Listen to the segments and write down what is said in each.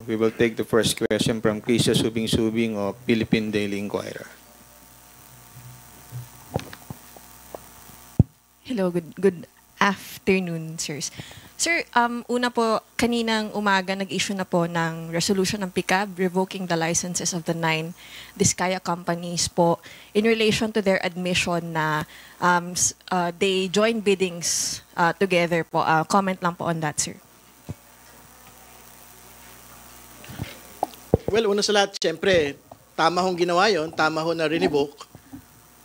We will take the first question from Krisha Subing-Subing of Philippine Daily Inquirer. Hello, good afternoon, sirs. Sir, una po, kaninang umaga nag-issue na po ng resolution ng PICAB revoking the licenses of the 9 Diskaya companies po in relation to their admission na they join biddings together po. Comment lang po on that, sir. Well, una sa lahat, siyempre, tama hong ginawa yon, tama ho na revoke.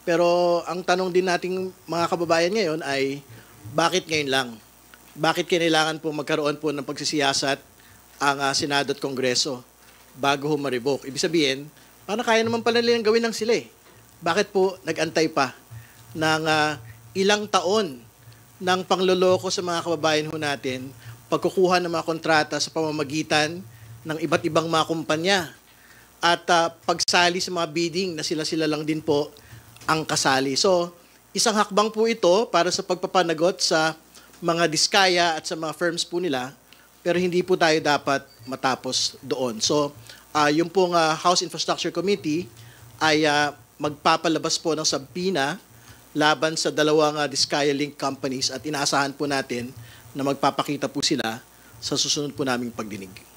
Pero ang tanong din nating mga kababayan ngayon ay, bakit ngayon lang? Bakit kailangan po magkaroon po ng pagsisiyasat ang Senado at Kongreso bago ho ma-revoke? Ibig sabihin, paano kaya naman pala nilang gawin ng sila eh? Bakit po nag-antay pa ng ilang taon ng pangloloko sa mga kababayan ho natin, pagkukuha ng mga kontrata sa pamamagitan ng iba't ibang mga kumpanya at pagsali sa mga bidding na sila-sila lang din po ang kasali. So, isang hakbang po ito para sa pagpapanagot sa mga diskaya at sa mga firms po nila, pero hindi po tayo dapat matapos doon. So, yung pong House Infrastructure Committee ay magpapalabas po ng subpoena laban sa dalawang Diskaya Link companies at inaasahan po natin na magpapakita po sila sa susunod po naming pagdinig.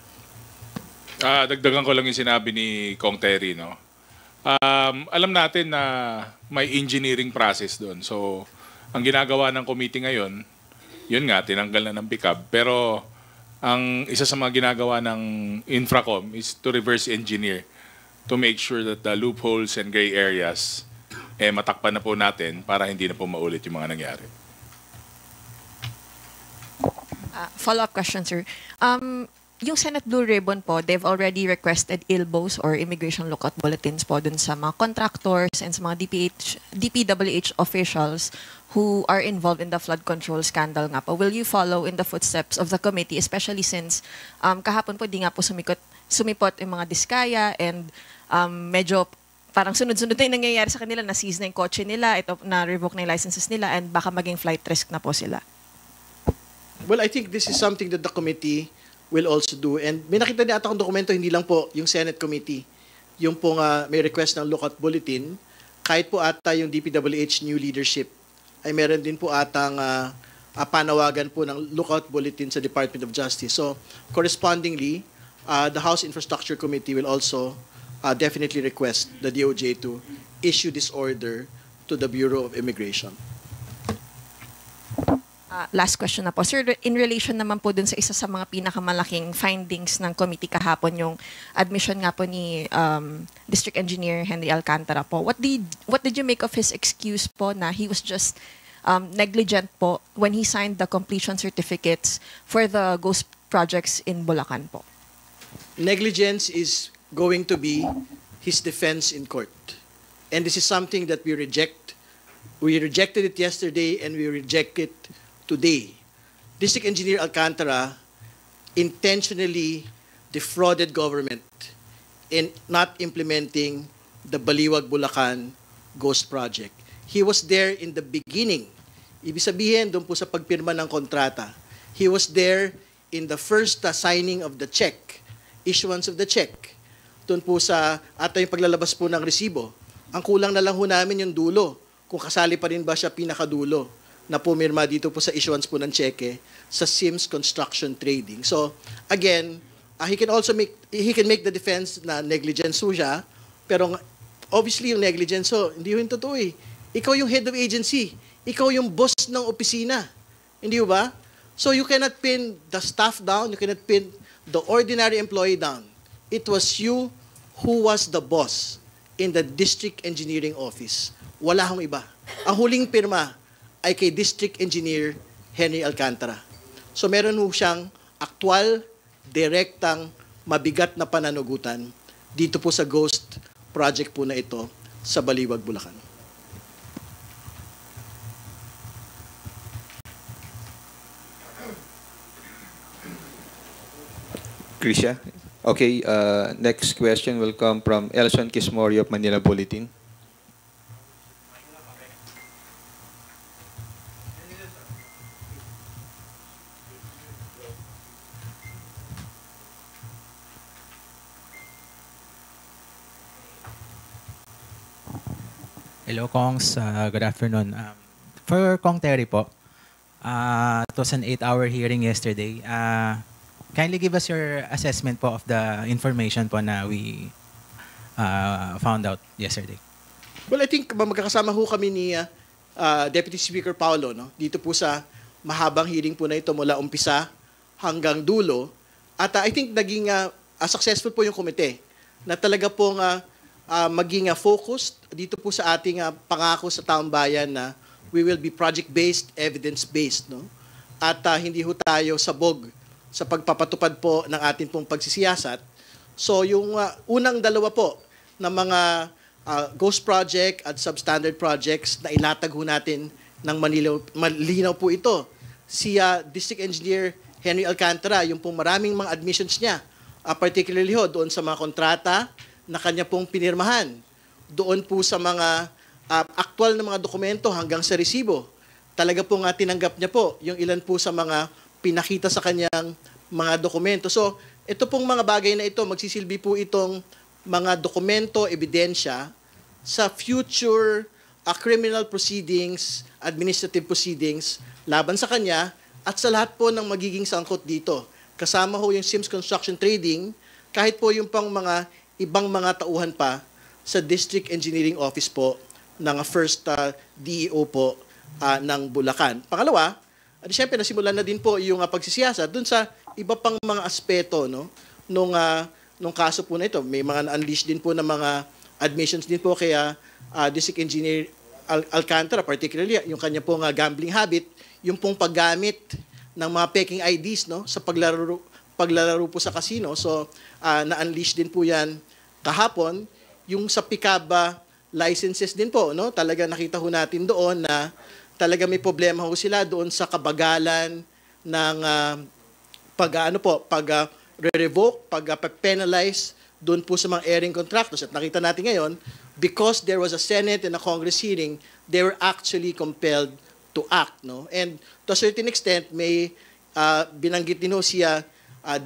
Dagdagan ko lang yung sinabi ni Kong Terry, no? Alam natin na may engineering process doon. So, ang ginagawa ng committee ngayon, yun nga, tinanggal na ng PICAB. Pero, ang isa sa mga ginagawa ng Infracom is to reverse engineer to make sure that the loopholes and gray areas matakpan na po natin para hindi na po maulit yung mga nangyari. Follow-up question, sir. Yung Senate Blue Ribbon po, they've already requested ILBOs or Immigration Lookout Bulletins po dun sa mga contractors and sa mga DPWH officials who are involved in the flood control scandal nga po. Will you follow in the footsteps of the committee, especially since kahapon po di nga po sumipot yung mga diskaya and medyo parang sunod-sunod na yung nangyayari sa kanila, na-seize na yung kotse nila, ito, na-revoke na yung licenses nila, and baka maging flight risk na po sila. Well, I think this is something that the committee will also do. And may nakita niya ata akong dokumento, hindi lang po yung Senate Committee. Yung pong may request ng lookout bulletin, kahit po ata yung DPWH new leadership, ay meron din po atang panawagan po ng lookout bulletin sa Department of Justice. So, correspondingly, the House Infrastructure Committee will also definitely request the DOJ to issue this order to the Bureau of Immigration. Last question na po. Sir, in relation naman po dun sa isa sa mga pinakamalaking findings ng committee kahapon, yung admission nga po ni District Engineer Henry Alcantara po. What did you make of his excuse po na he was just negligent po when he signed the completion certificates for the ghost projects in Bulacan po? Negligence is going to be his defense in court. And this is something that we reject. We rejected it yesterday and we reject it today. District Engineer Alcantara intentionally defrauded government in not implementing the Baliwag Bulacan Ghost Project. He was there in the beginning. Ibig sabihin, doon po sa pagpirma ng kontrata. He was there in the first signing of the check, issuance of the check. Doon po sa ata yung paglalabas po ng resibo. Ang kulang na lang ho namin yung dulo, kung kasali pa rin ba siya pinakadulo na pumirma dito po sa issuance po ng cheque sa Sims Construction Trading. So, again, he can make the defense na negligence ho siya, pero obviously yung negligence ho, hindi yung totoo eh. Ikaw yung head of agency. Ikaw yung boss ng opisina. Hindi ba? So, you cannot pin the staff down, you cannot pin the ordinary employee down. It was you who was the boss in the District Engineering Office. Wala hong iba. Ang huling pirma ay kay District Engineer Henry Alcantara. So meron ho siyang aktwal, direktang, mabigat na pananagutan dito po sa ghost project po na ito sa Baliwag, Bulacan. Krisha? Okay, next question will come from Elson Kismorio of Manila Bulletin. Hello, Kongs. Good afternoon. For Kong Terry po, it was an 8-hour hearing yesterday. Kindly give us your assessment po of the information po na we found out yesterday. Well, I think magkakasama ho kami ni Deputy Speaker Paulo, no? Dito po sa mahabang hearing po na ito mula umpisa hanggang dulo. At I think naging successful po yung komite na talaga pong maging focused dito po sa ating pangako sa taong bayan na we will be project-based, evidence-based. No? At hindi ho tayo sabog sa pagpapatupad po ng ating pong pagsisiyasat. So yung unang dalawa po na mga ghost project at substandard projects na ilatag ho natin ng malinaw po ito. Si District Engineer Henry Alcantara, yung pong maraming mga admissions niya, particularly ho doon sa mga kontrata na kanya pong pinirmahan, doon po sa mga aktual na mga dokumento hanggang sa resibo. Talaga pong tinanggap niya po yung ilan po sa mga pinakita sa kanyang mga dokumento. So, ito pong mga bagay na ito, magsisilbi po itong mga dokumento, ebidensya sa future criminal proceedings, administrative proceedings laban sa kanya at sa lahat po ng magiging sangkot dito. Kasama ho yung Sims Construction Trading, kahit po yung pang mga ibang mga tauhan pa sa District Engineering Office po ng first DEO po ng Bulacan. Pangalawa, siyempre nasimulan na din po yung pagsisiyasat dun sa iba pang mga aspeto no nung kaso po na ito. May mga unleashed din po ng mga admissions din po kaya District Engineer Alcantara, particularly yung kanya pong gambling habit, yung pong paggamit ng mga peking IDs no sa paglalaro po sa casino. So na-unleash din po 'yan kahapon. Yung sa PICAB licenses din po no, talaga nakita ho natin doon na talaga may problema ho sila doon sa kabagalan ng revoke, penalize doon po sa mga airing contractors. At nakita natin ngayon, because there was a Senate and a Congress hearing, they were actually compelled to act. No? And to a certain extent, may binanggit din ho siya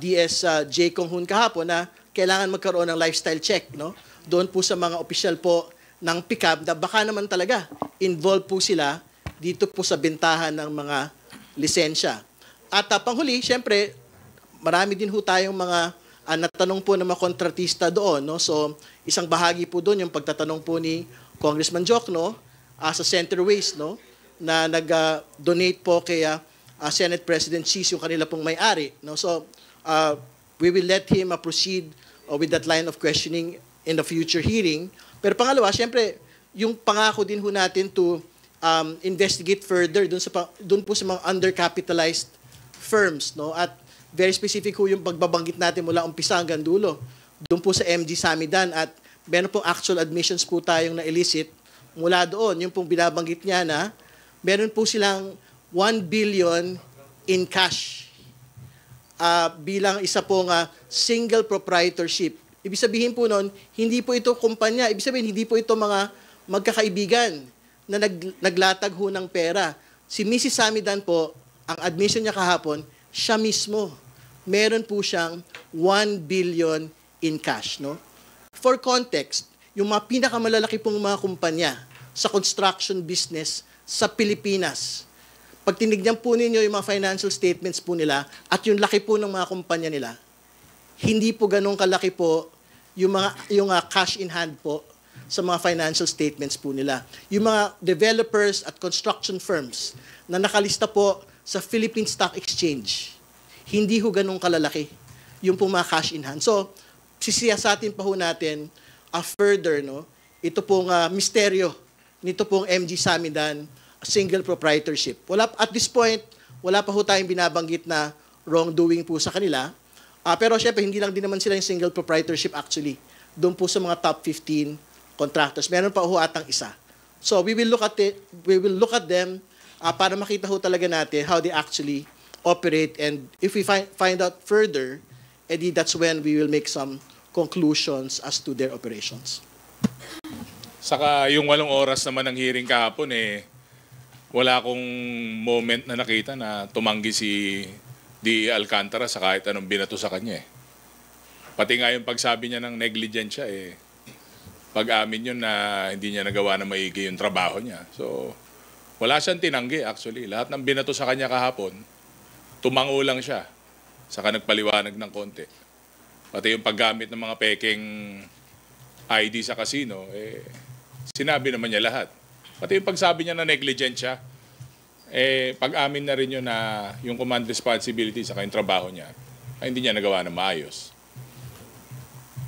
DS Kong Hun kahapon na kailangan magkaroon ng lifestyle check. No? Doon po sa mga opisyal po ng PICAB na baka naman talaga involved po sila dito po sa bentahan ng mga lisensya. At panghuli, syempre, marami din ho tayong mga natanong po ng mga kontratista doon. No? So, isang bahagi po doon yung pagtatanong po ni Congressman Jokno sa Centerways, no? Na nag-donate po kay Senate President Cheese yung kanila pong may-ari. No? So, we will let him proceed with that line of questioning in the future hearing. Pero pangalawa, syempre, yung pangako din ho natin to investigate further doon po sa mga undercapitalized firms, no? At very specific ho yung pagbabanggit natin mula umpisa hanggang dulo. Doon po sa MG Samidan at meron pong actual admissions po tayong na-elicit mula doon. Yung pong binabanggit niya na meron po silang 1 billion in cash bilang isa pong single proprietorship. Ibig sabihin po noon, hindi po ito kumpanya. Ibig sabihin, hindi po ito mga magkakaibigan na naglatag ho ng pera. Si Mrs. Samidan po, ang admission niya kahapon, siya mismo. Meron po siyang 1 billion in cash. No? For context, yung mga pinakamalalaki pong mga kumpanya sa construction business sa Pilipinas, pag tinignan po ninyo yung mga financial statements po nila at yung laki po ng mga kumpanya nila, hindi po ganun kalaki po yung cash in hand po sa mga financial statements po nila. Yung mga developers at construction firms na nakalista po sa Philippine Stock Exchange, hindi ho ganun kalalaki yung po mga cash in hand. So, sisiyasatin pa ho natin further, no? Ito pong misteryo nito pong MG Samidan single proprietorship. At this point, wala pa ho tayong binabanggit na wrongdoing po sa kanila. Pero syempre, hindi lang din naman sila yung single proprietorship actually. Doon po sa mga top 15 contractors. Meron pa ho atang isa. So we will look at them para makita ho talaga natin how they actually operate, and if we find out further, edi that's when we will make some conclusions as to their operations. Saka yung 8 oras naman ng hearing kahapon wala akong moment na nakita na tumanggi si D. Alcantara sa kahit anong binato sa kanya. Pati nga yung pagsabi niya ng negligensya pag-amin yun na hindi niya nagawa na maigi yung trabaho niya. So, wala siyang tinanggi actually. Lahat ng binato sa kanya kahapon, tumango lang siya. Saka nagpaliwanag ng konti. Pati yung paggamit ng mga peking ID sa casino, sinabi naman niya lahat. Pati yung pagsabi niya na negligent siya, pag-amin na rin yun na yung command responsibility sa yung trabaho niya, ay hindi niya nagawa na maayos.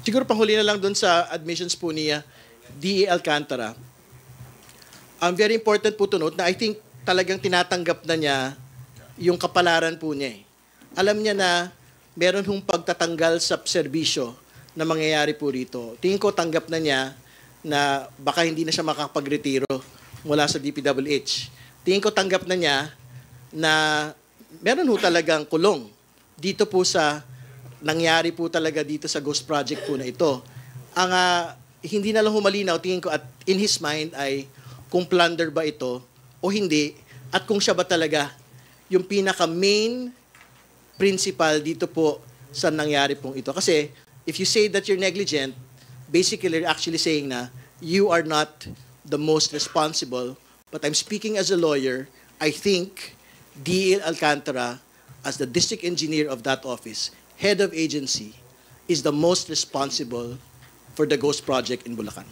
Siguro panghuli na lang doon sa admissions po niya, DE Alcantara. Very important po to note na I think talagang tinatanggap na niya yung kapalaran po niya. Alam niya na meron hong pagtatanggal sa serbisyo na mangyayari po rito. Tingin ko tanggap na niya na baka hindi na siya makakapagretiro mula sa DPWH. Tingin ko tanggap na niya na meron ho talagang kulong dito po sa nangyari po talaga dito sa Ghost Project po na ito. Ang hindi na lang humalinaw, tingin ko, at in his mind ay kung plunder ba ito o hindi, at kung siya ba talaga yung pinaka-main principal dito po sa nangyari pong ito. Kasi if you say that you're negligent, basically you're actually saying na you are not the most responsible. But I'm speaking as a lawyer, I think DE Alcantara, as the district engineer of that office, head of agency, is the most responsible for the Ghost Project in Bulacan.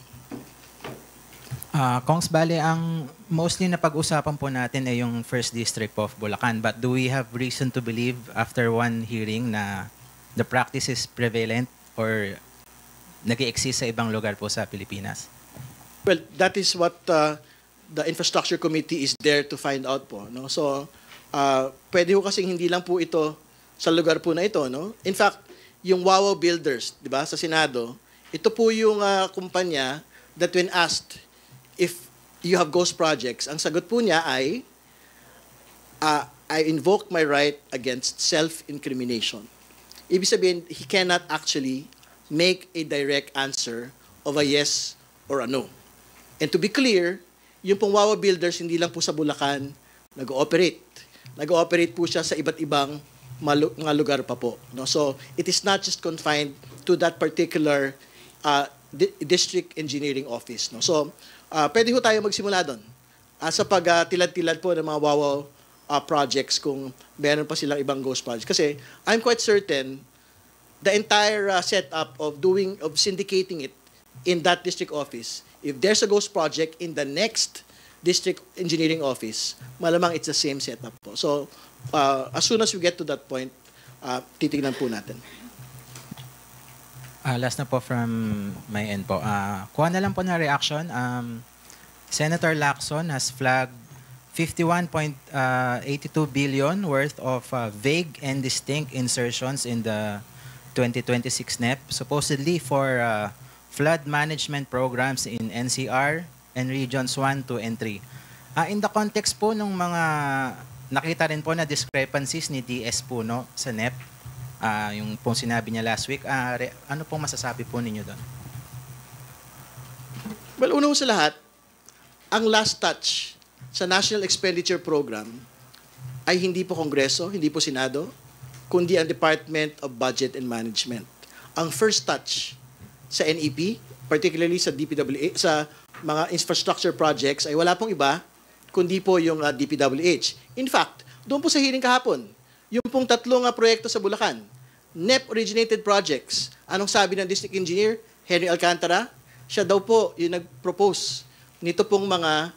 Kongs, bale, ang mostly na pag-usapan po natin ay yung first district of Bulacan. But do we have reason to believe after one hearing na the practice is prevalent or nag-i-exist sa ibang lugar po sa Pilipinas? Well, that is what the Infrastructure Committee is there to find out po. No? So, pwede ho kasing hindi lang po ito sa lugar po na ito. No? In fact, yung Wawa Builders, di ba, sa Senado, ito po yung kumpanya that when asked if you have ghost projects, ang sagot po niya ay, I invoke my right against self-incrimination. Ibig sabihin, he cannot actually make a direct answer of a yes or a no. And to be clear, yung pong Wawa Builders, hindi lang po sa Bulacan nag-ooperate. Nag-ooperate po siya sa iba't ibang mga lugar pa po. No? So, it is not just confined to that particular district engineering office. No? So, pwede ho tayo magsimula doon sa pag-tilad-tilad po ng mga Wawa projects kung meron pa silang ibang ghost projects. Kasi I'm quite certain the entire setup of syndicating it in that district office, if there's a ghost project in the next district engineering office, malamang it's the same setup po. So, as soon as we get to that point, titignan po natin. Last na po from my end po. Kuha na lang po na reaction. Senator Lacson has flagged 51.82 billion worth of vague and distinct insertions in the 2026 NEP, supposedly for flood management programs in NCR and Regions 1, 2, and 3. In the context po ng mga nakita rin po na discrepancies ni DS po no, sa NEP, yung pong sinabi niya last week, ano pong masasabi po ninyo doon? Well, una sa lahat, ang last touch sa National Expenditure Program ay hindi po Kongreso, hindi po Senado, kundi ang Department of Budget and Management. Ang first touch sa NEP, particularly sa DPWH, sa mga infrastructure projects, ay wala pong iba, kundi po yung DPWH. In fact, doon po sa hearing kahapon, yung pong tatlong proyekto sa Bulacan, NEP-originated projects. Anong sabi ng District Engineer, Henry Alcantara? Siya daw po yung nag-propose nito pong mga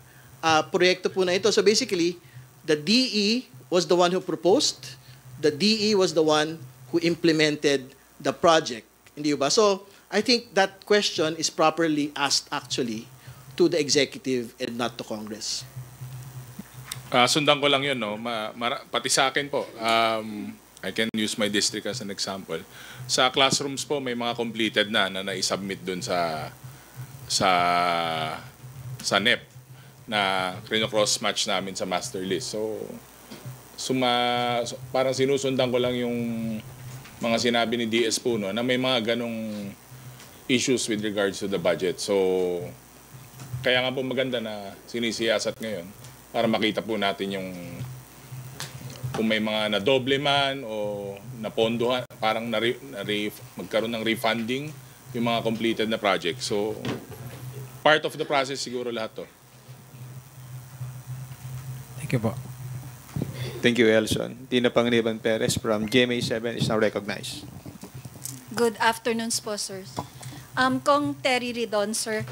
proyekto po na ito. So basically, the DE was the one who proposed, the DE was the one who implemented the project. Hindi ba? So, I think that question is properly asked actually to the executive and not to Congress. Sundan ko lang yun, no? Pati sa akin po, I can use my district as an example. Sa classrooms po, may mga completed na na-submit dun sa NEP na cross-match namin sa master list. So, parang sinusundan ko lang yung mga sinabi ni DS po, no, na may mga ganong issues with regards to the budget. So, kaya nga po maganda na sinisiyasat ngayon para makita po natin yung kung may mga nadoble man o napondohan, parang magkaroon ng refunding yung mga completed na project. So, part of the process siguro lahat to. Thank you po. Thank you, Elson. Tina Panganiban Perez from GMA7 is now recognized. Good afternoon po, sir. Kong Terry Ridon, sir.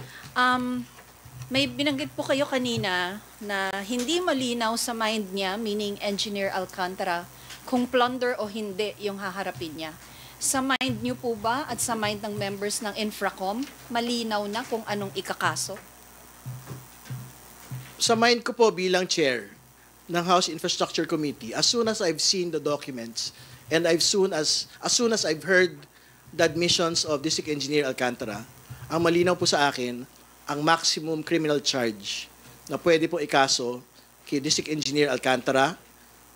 May binanggit po kayo kanina na hindi malinaw sa mind niya, meaning Engineer Alcantara, kung plunder o hindi yung haharapin niya. Sa mind niyo po ba at sa mind ng members ng Infracom, malinaw na kung anong ikakaso? Sa mind ko po bilang chair ng House Infrastructure Committee, as soon as I've seen the documents and as soon as I've heard the admissions of District Engineer Alcantara, ang malinaw po sa akin ang maximum criminal charge na pwede po ikaso kay District Engineer Alcantara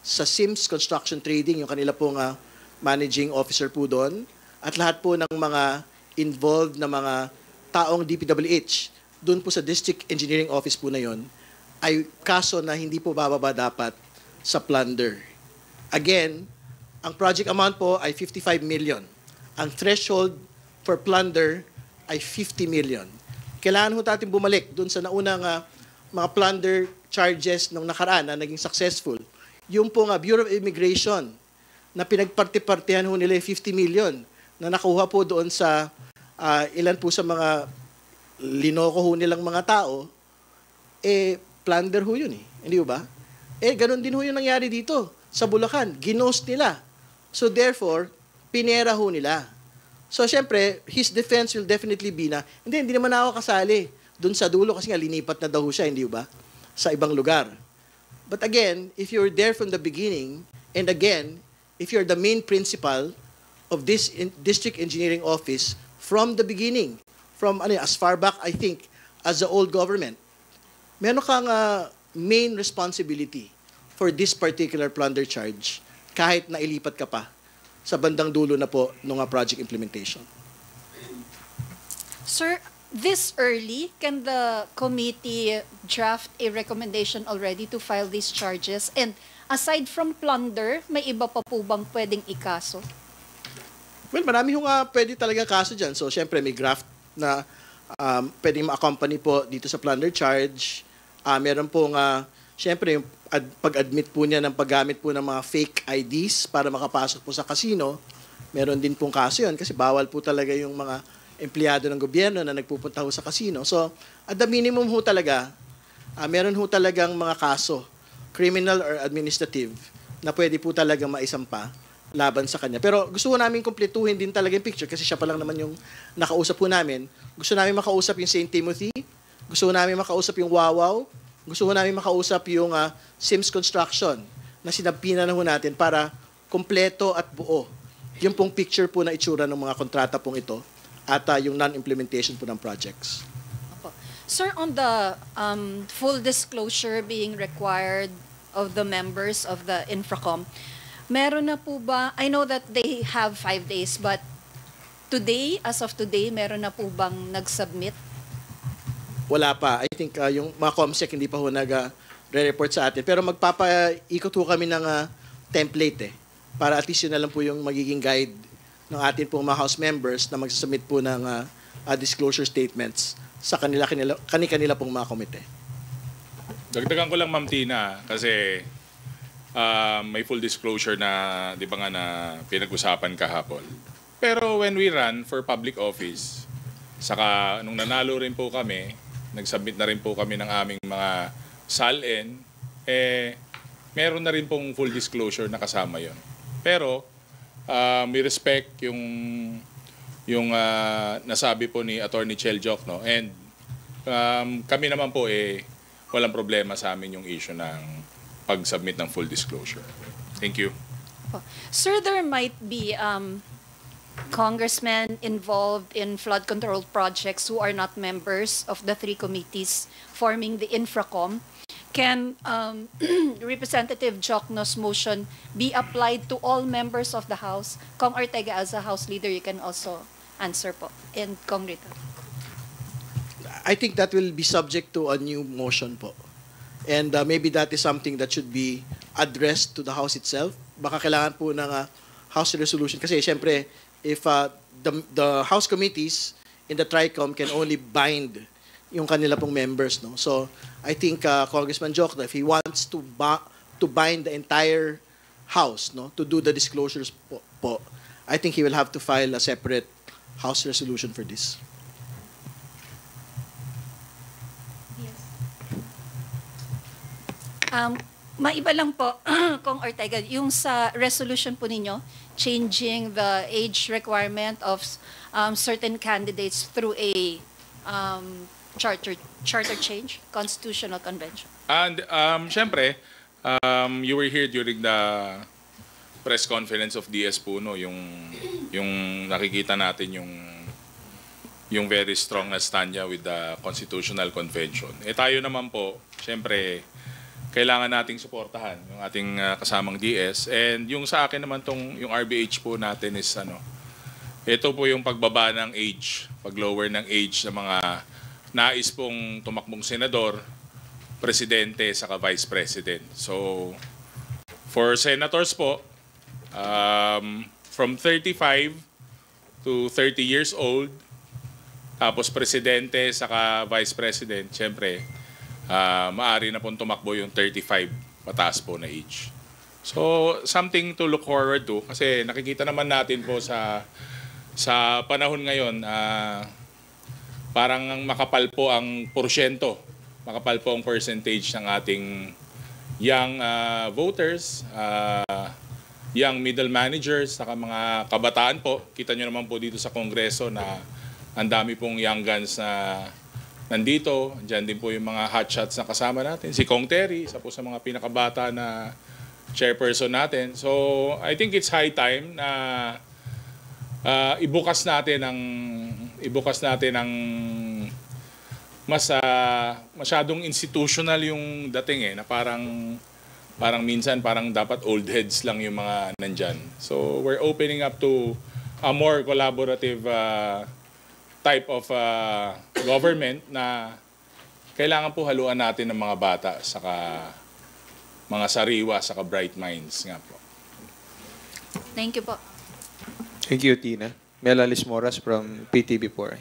sa Sims Construction Trading, yung kanila pong managing officer po doon, at lahat po ng mga involved na mga taong DPWH doon po sa District Engineering Office po na yon, ay kaso na hindi po bababa dapat sa plunder. Again, ang project amount po ay 55 million. Ang threshold for plunder ay 50 million. Kailangan po natin bumalik dun sa naunang mga plunder charges nung nakaraan na naging successful. Yung po Bureau of Immigration na pinagparti-partihan ho nila yung 50 million na nakuha po doon sa ilan po sa mga linoko ho nilang mga tao, plunder ho yun hindi ba? Ganun din ho yung nangyari dito sa Bulacan. Ginost nila. So therefore, pinera ho nila. So syempre, his defense will definitely be na, hindi naman ako kasali dun sa dulo kasi nga linipat na daw siya, hindi ba? Sa ibang lugar. But again, if you're there from the beginning, and again, if you're the main principal of this district engineering office from the beginning, from as far back, I think, as the old government, meron kang main responsibility for this particular plunder charge kahit nailipat ka pa sa bandang dulo na po ng project implementation. Sir, this early, can the committee draft a recommendation already to file these charges? And aside from plunder, may iba pa po bang pwedeng ikaso? Well, marami yung pwede talaga kaso dyan. So, syempre, may graft na pwedeng ma-accompany po dito sa plunder charge. Meron pong, syempre, yung pag-admit po niya ng paggamit po ng mga fake IDs para makapasok po sa casino. Meron din pong kaso yun kasi bawal po talaga yung mga empleyado ng gobyerno na nagpupunta ho sa casino. So, at the minimum ho talaga, meron ho talagang mga kaso, criminal or administrative, na pwede po talaga maisampa laban sa kanya. Pero gusto ko namin kumpletuhin din talaga yung picture kasi siya pa lang naman yung nakausap po namin. Gusto namin makausap yung St. Timothy, gusto namin makausap yung Wawaw, gusto namin makausap yung Sims Construction na sinabpina na ho natin para kumpleto at buo yung pong picture po na itsura ng mga kontrata pong ito at yung non-implementation po ng projects. Sir, on the full disclosure being required of the members of the Infracom, meron na po ba, I know that they have 5 days, but today, as of today, meron na po bang nag-submit? Wala pa. I think yung mga COMSEC hindi pa ho nag-report sa atin. Pero magpapaikot ho kami ng template para at least yun na lang po yung magiging guide ng atin pong mga House members na mag-submit po ng disclosure statements sa kanila pong mga komite. Dagdagan ko lang, Ma'am Tina, kasi may full disclosure na, di ba nga, na pinag-usapan kahapon. Pero when we run for public office, saka nung nanalo rin po kami, nag-submit na rin po kami ng aming mga SALN, meron na rin pong full disclosure na kasama yon. Pero, we respect yung nasabi po ni Attorney Chel Jokno, and kami naman po walang problema sa amin yung issue ng pag-submit ng full disclosure. Thank you. Sir, there might be congressmen involved in flood control projects who are not members of the 3 committees forming the Infracom. Can Representative Jokno's motion be applied to all members of the House? Kong Ortega, as a House Leader, you can also answer po. And Kong Rita. I think that will be subject to a new motion po. And maybe that is something that should be addressed to the House itself. Baka kailangan po ng House resolution. Kasi syempre, if the House committees in the TRICOM can only bind yung kanila pong members, no? So I think Congressman Jokno, if he wants to bind the entire House, no, to do the disclosures po, I think he will have to file a separate House resolution for this. Maiba lang po, Kong Ortega, yung sa resolution po ninyo, changing the age requirement of certain candidates through a charter change, constitutional convention. And syempre, you were here during the press conference of DS Puno, yung nakikita natin yung very strong na stand niya with the Constitutional Convention. Tayo naman po, syempre, kailangan nating suportahan yung ating kasamang DS. And yung sa akin naman yung RBH po natin is ito po yung pagbaba ng age, pag-lower ng age ng mga nais pong tumakbong senador, presidente, saka vice president. So, for senators po, from 35 to 30 years old, tapos presidente, saka vice president, syempre, maaari na pong tumakbo yung 35 pataas po na age. So, something to look forward to kasi nakikita naman natin po sa panahon ngayon, parang makapal po ang porsyento, makapal po ang percentage ng ating young voters, young middle managers, saka mga kabataan po. Kita nyo naman po dito sa Kongreso na ang dami pong young guns na nandito. Diyan din po yung mga hotshots na kasama natin. Si Kong Terry, isa po sa mga pinakabata na chairperson natin. So, I think it's high time na ibukas natin ang mas masyadong institutional yung dating na parang minsan parang dapat old heads lang yung mga nandyan. So, we're opening up to a more collaborative type of government na kailangan po haluan natin ng mga bata saka mga sariwa saka bright minds nga po. Thank you po. Thank you, Tina. Melalis Moras from PTV4.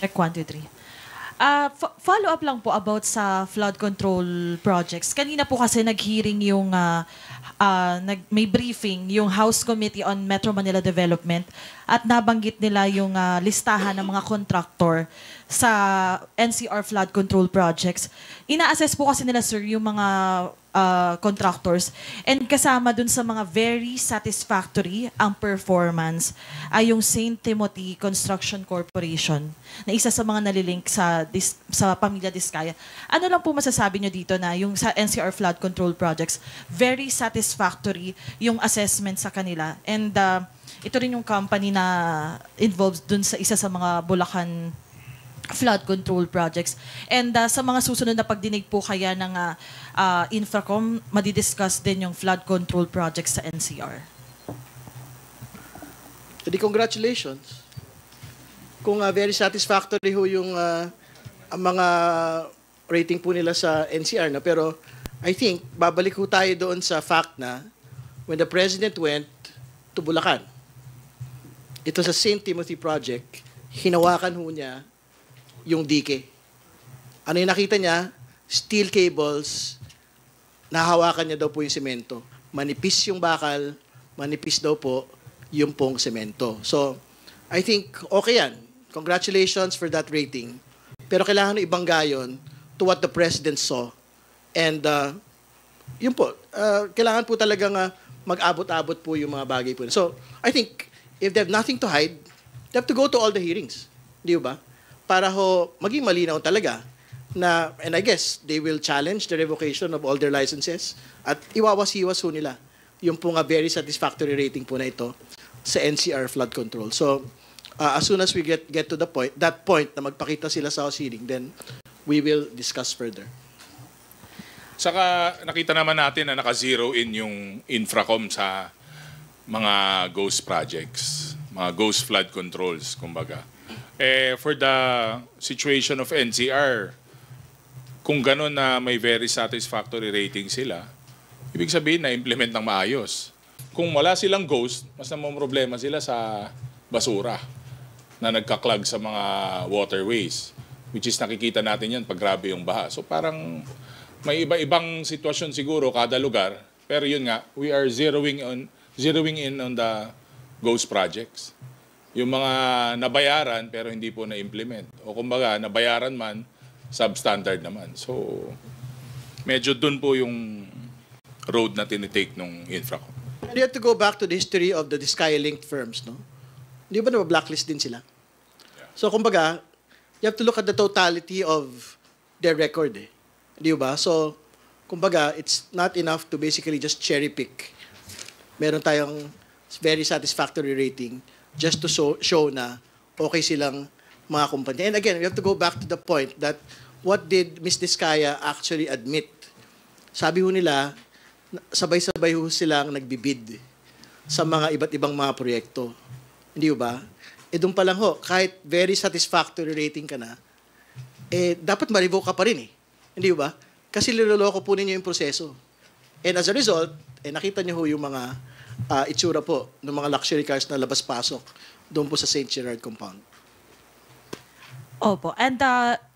Check 1, 2, 3. Follow up lang po about sa flood control projects. Kanina po kasi nag-hearing yung may briefing yung House Committee on Metro Manila Development at nabanggit nila yung listahan ng mga contractor sa NCR flood control projects. Ina-assess po kasi nila, sir, yung mga contractors and kasama dun sa mga very satisfactory ang performance ay yung St. Timothy Construction Corporation na isa sa mga nalilink sa Pamilya Diskaya. Ano lang po masasabi nyo dito na yung sa NCR flood control projects, very satisfactory yung assessment sa kanila and ito rin yung company na involved dun sa isa sa mga Bulacan flood control projects. And sa mga susunod na pagdinig po kaya ng Infracom, madidiscuss din yung flood control projects sa NCR. Jadi congratulations. Kung very satisfactory ho yung ang mga rating po nila sa NCR na, pero I think babalik ho tayo doon sa fact na when the President went to Bulacan, ito sa St. Timothy Project, hinawakan ho niya yung dike. Ano yung nakita niya? Steel cables, nahawakan niya daw po yung semento. Manipis yung bakal, manipis daw po yung pong semento. So, I think okay yan. Congratulations for that rating. Pero kailangan ibangga yun to what the President saw. And yun po, kailangan po talagang mag-abot-abot po yung mga bagay po. So, I think if they have nothing to hide, they have to go to all the hearings. Di ba? Para ho maging malinaw talaga na, and I guess they will challenge the revocation of all their licenses at iwawasiwas ho nila yung pong very satisfactory rating po na ito sa NCR flood control. So as soon as we get to that point na magpakita sila sa House hearing, then we will discuss further. Saka nakita naman natin na naka-zero in yung Infracom sa mga ghost projects, mga ghost flood controls, kumbaga. For the situation of NCR, kung gano'n na may very satisfactory rating sila, ibig sabihin na implement ng maayos. Kung wala silang ghost, mas problema sila sa basura na nagkaklag sa mga waterways, which is nakikita natin yan pag grabe yung baha. So parang may iba-ibang sitwasyon siguro kada lugar, pero yun nga, we are zeroing in on the ghost projects. Yung mga nabayaran pero hindi po na-implement. O kumbaga, nabayaran man, substandard naman. So, medyo dun po yung road na tinitake ng Infracom. You have to go back to the history of the Sky-linked firms, no? Di ba blacklist din sila? So, kumbaga, you have to look at the totality of their record, eh. Di ba? So, kumbaga, it's not enough to basically just cherry-pick. Meron tayong very satisfactory rating just to show na okay silang mga kumpanya. And again, we have to go back to the point that what did Ms. Diskaya actually admit? Sabi ho nila, sabay-sabay ho silang nagbibid sa mga iba't ibang mga proyekto. Hindi ba? Doon pa lang ho, kahit very satisfactory rating ka na, dapat ma-revoke ka pa rin eh. Hindi ba? Kasi niloloko po ninyo yung proseso. And as a result, nakita niyo ho yung mga itsura po ng mga luxury cars na labas-pasok doon po sa St. Gerard compound. Opo. And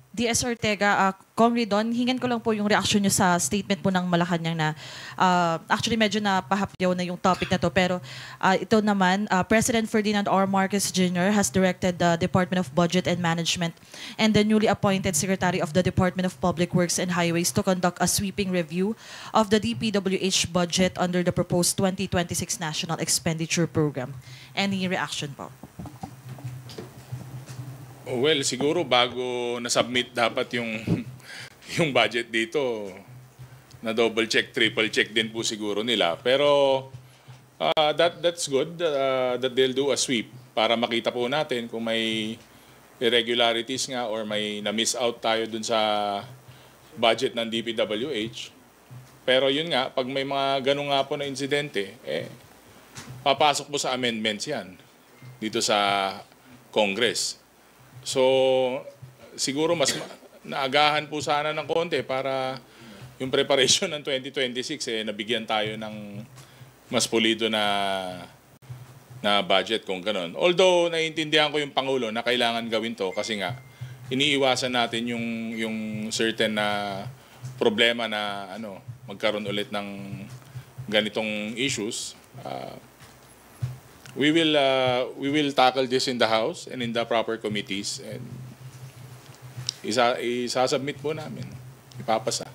DS Ortega, Kong Ridon, hingan ko lang po yung reaction nyo sa statement po ng Malacanang na actually medyo napahapyaw na yung topic na to. Pero ito naman, President Ferdinand R. Marcos Jr. has directed the Department of Budget and Management and the newly appointed Secretary of the Department of Public Works and Highways to conduct a sweeping review of the DPWH budget under the proposed 2026 National Expenditure Program. Any reaction po? Well, siguro bago na-submit dapat yung budget dito, na double check, triple check din po siguro nila. Pero that's good that they'll do a sweep para makita po natin kung may irregularities nga or may na-miss out tayo dun sa budget ng DPWH. Pero yun nga, pag may mga ganun nga po na insidente, papasok po sa amendments yan dito sa Congress. So, siguro mas naagahan po sana ng konti para yung preparation ng 2026 nabigyan tayo ng mas pulido na budget kung gano'n. Although naiintindihan ko yung Pangulo na kailangan gawin to kasi nga iniiwasan natin yung certain na problema na magkaroon ulit ng ganitong issues. We will tackle this in the House and in the proper committees and isasubmit po namin. Ipapasa.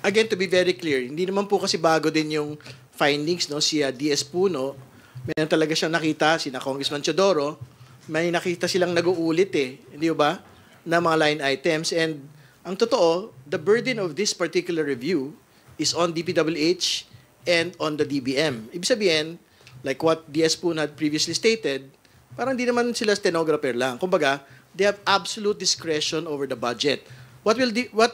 Again, to be very clear, hindi naman po kasi bago din yung findings, no? Si DS Puno, may talaga siyang nakita, sina Congressman Teodoro, may nakita silang nag-uulit hindi ba, na mga line items. And ang totoo, the burden of this particular review is on DPWH and on the DBM. Ibig sabihin, like what DS Puno had previously stated, parang di naman sila stenographer lang. Kumbaga, they have absolute discretion over the budget. What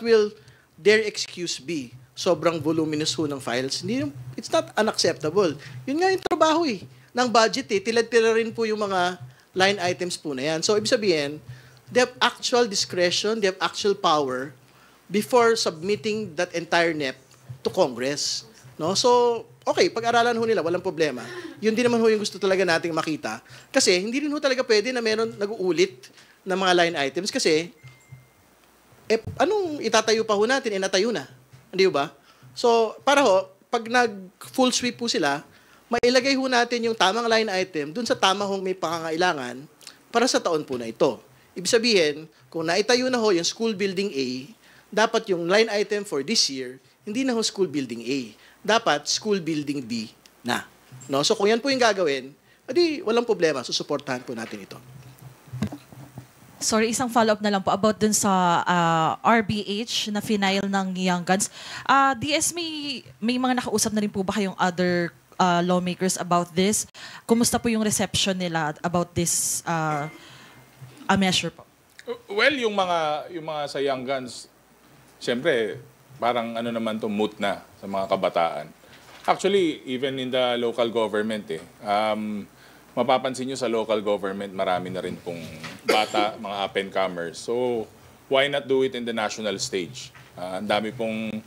will their excuse be? Sobrang voluminous ho ng files. It's not unacceptable. Yun nga yung trabaho ng budget Tila-tila rin po yung mga line items po na yan. So, ibig sabihin, they have actual discretion, they have actual power before submitting that entire NEP to Congress. No? So, okay, pag-aralan ho nila, walang problema. Yun din naman ho yung gusto talaga nating makita. Kasi hindi rin ho talaga pwede na meron nag-uulit ng mga line items kasi anong itatayo pa ho natin? Natayo na. Hindi ba? So, para ho, pag nag-full sweep po sila, mailagay ho natin yung tamang line item dun sa tama hong may pangangailangan para sa taon po na ito. Ibig sabihin, kung naitayo na ho yung school building A, dapat yung line item for this year, hindi na ho school building A. Dapat school building B na. No? So kung yan po yung gagawin, edi walang problema, susuportahan po natin ito. Sorry, isang follow-up na lang po about dun sa RBH na final ng Young Guns. DS, may mga nakausap na rin po ba kayong other lawmakers about this? Kumusta po yung reception nila about this measure po? Well, yung mga sa Young Guns, siyempre, parang naman to moot na sa mga kabataan. Actually, even in the local government, mapapansin nyo sa local government, marami na rin pong bata, mga up-and-comers. So, why not do it in the national stage? Ang dami pong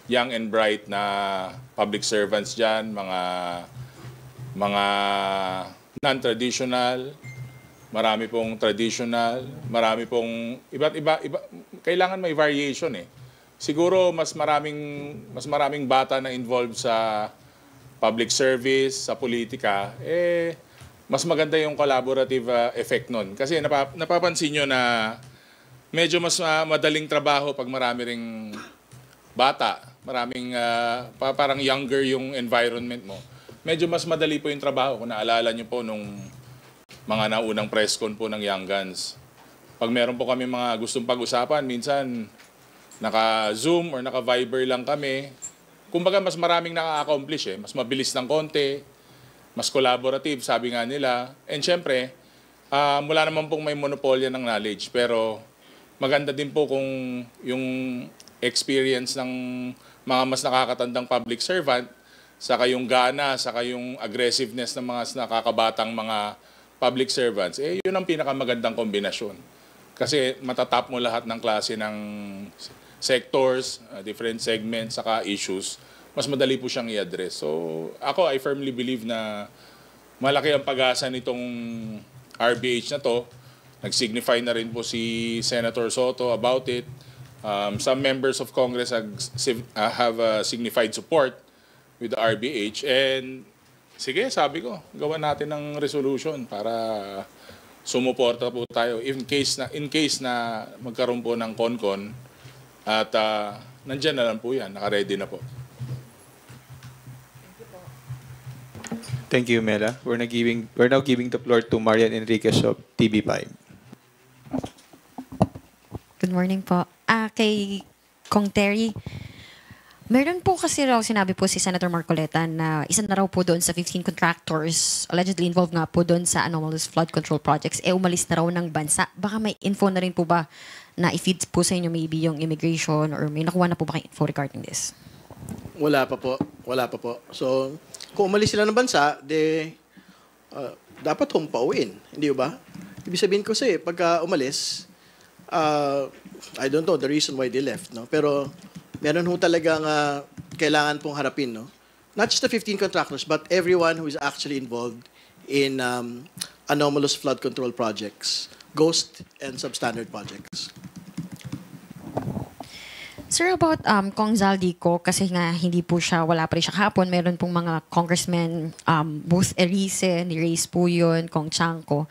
young and bright na public servants dyan, mga non-traditional, marami pong traditional, marami pong iba, kailangan may variation eh. Siguro mas maraming bata na involved sa public service, sa politika, mas maganda yung collaborative effect nun. Kasi napapansin nyo na medyo mas madaling trabaho pag marami ring bata, maraming parang younger yung environment mo. Medyo mas madali po yung trabaho. Kung naalala nyo po nung mga naunang press con po ng Young Guns. Pag meron po kami mga gustong pag-usapan, minsan naka-Zoom or naka-Viber lang kami. Kumbaga mas maraming naka-accomplish eh. Mas mabilis ng konti, mas collaborative, sabi nga nila. And syempre, mula naman pong may monopolya ng knowledge. Pero maganda din po kung yung experience ng mga mas nakakatandang public servant, saka yung gana, saka yung aggressiveness ng mga nakakabatang mga public servants, yun ang pinakamagandang kombinasyon. Kasi matatap mo lahat ng klase ng sectors, different segments, saka issues, mas madali po siyang i-address. So ako, I firmly believe na malaki ang pag-asa nitong RBH na to. Nag-signify na rin po si Senator Soto about it. Some members of Congress have signified support with the RBH. And sige, sabi ko, gawan natin ng resolution para sumuporta po tayo in case na magkaroon po ng CONCON at nandyan na lang po yan, naka-ready na po. Thank you, Mela. We're now giving the floor to Marian Enriquez of TV5. Good morning po. Kay Kong Terry, meron po kasi raw sinabi po si Senator Marcoleta na isa na raw po doon sa 15 contractors allegedly involved nga po doon sa anomalous flood control projects, umalis na raw ng bansa. Baka may info na rin po ba na i-feed po sa inyo maybe yung immigration or may nakuha na po ba kayo info regarding this? Wala pa po. Wala pa po. So, kung umalis sila ng bansa, dapat home pauwiin. Hindi ba? Ibig sabihin ko sa'yo, pagka umalis, I don't know the reason why they left, no? Pero meron ho talagang kailangan pong harapin, no? Not just the 15 contractors, but everyone who is actually involved in anomalous flood control projects, ghost and substandard projects. Sir, about Kong Zaldico, kasi nga hindi po siya, wala pa rin siya kahapon, meron pong mga congressmen, Booth Erice, ni Reyes po yun, Kong Chanco,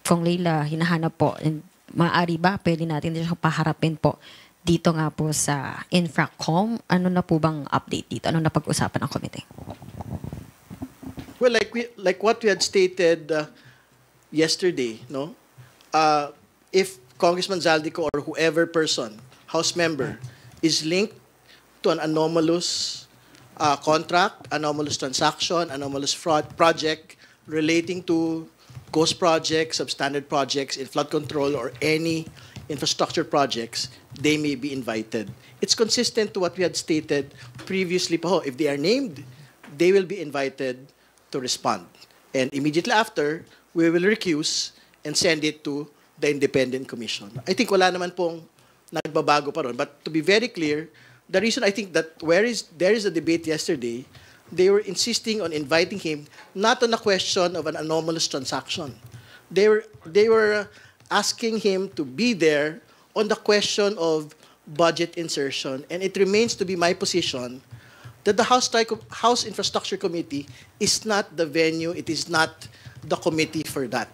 Kong Leila, hinahanap po. And maaari ba, pwede natin siya paharapin po dito nga po sa Infracom? Ano na po bang update dito? Ano na pag-usapan ng committee? Well, like what we had stated yesterday, no? If Congressman Zaldico or whoever person, House member, is linked to an anomalous contract, anomalous transaction, anomalous fraud project relating to ghost projects, substandard projects in flood control or any infrastructure projects, they may be invited. It's consistent to what we had stated previously. If they are named, they will be invited to respond. And immediately after, we will recuse and send it to the independent commission. I think wala naman pong nagbabago pa ron. But to be very clear, the reason I think that there is a debate yesterday, they were insisting on inviting him not on a question of an anomalous transaction. They were asking him to be there on the question of budget insertion. And it remains to be my position that the House Infrastructure Committee is not the venue, it is not the committee for that.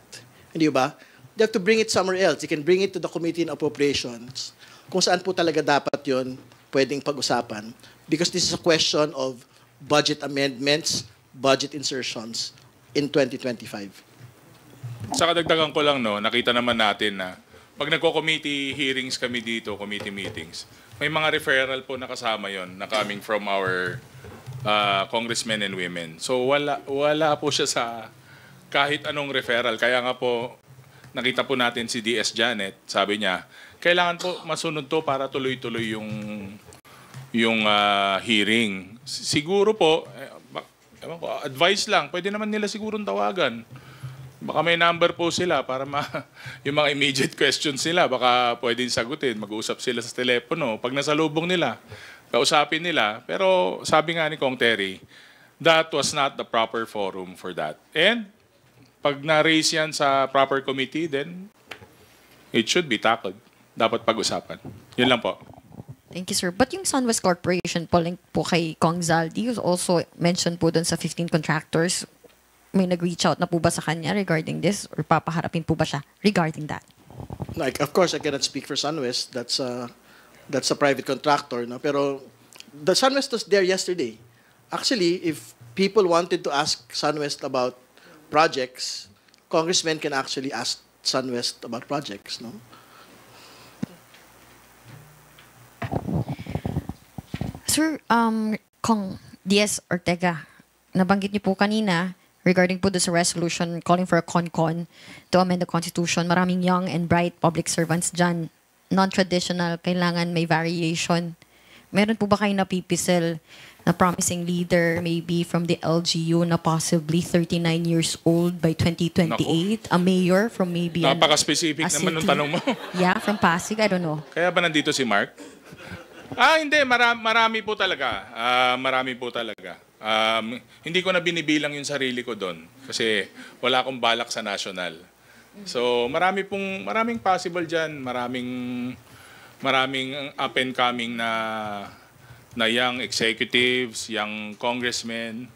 Hindi ba? They have to bring it somewhere else. You can bring it to the Committee on Appropriations, kung saan po talaga dapat yon pwedeng pag-usapan. Because this is a question of budget amendments, budget insertions in 2025. Sa kadagdagan ko lang, no, nakita naman natin na pag nagko-committee hearings kami dito, committee meetings, may mga referral po na kasama yon na coming from our congressmen and women. So wala po siya sa kahit anong referral. Kaya nga po, nakita po natin si DS Janet, sabi niya, kailangan po masunod to para tuloy-tuloy yung hearing. Siguro po, advice lang, pwede naman nila sigurong tawagan. Baka may number po sila para yung mga immediate questions nila, baka pwedeng sagutin. Mag-uusap sila sa telepono. Pag nasalubong nila, kausapin nila. Pero sabi nga ni Kong Terry, that was not the proper forum for that. And pag na-raise yan sa proper committee, then it should be tackled. Dapat pag-usapan. Yun lang po. Thank you, sir. But yung SunWest Corporation po, link po kay Kong Zaldi, who's also mentioned po dun sa 15 contractors, may nag-reach out na po ba sa kanya regarding this? Or papaharapin po ba siya regarding that? Like, of course, I cannot speak for SunWest. That's a private contractor. No? Pero the SunWest was there yesterday. Actually, if people wanted to ask SunWest about projects, congressmen can actually ask SunWest about projects. No? Sir, Kong Diaz Ortega, nabanggit niyo po kanina regarding po sa resolution calling for a CONCON to amend the Constitution. Maraming young and bright public servants dyan. Non-traditional, kailangan may variation. Meron po ba kayo napipisil na promising leader maybe from the LGU na possibly 39 years old by 2028? Naku. A mayor from maybe Napaka-specific a naman ng city? tanong mo. Yeah, from Pasig, I don't know. Kaya ba nandito si Mark? Hindi. Marami po talaga. Marami po talaga. Hindi ko na binibilang yung sarili ko doon kasi wala akong balak sa national. So, maraming possible dyan. Maraming up and coming na young executives, young congressmen.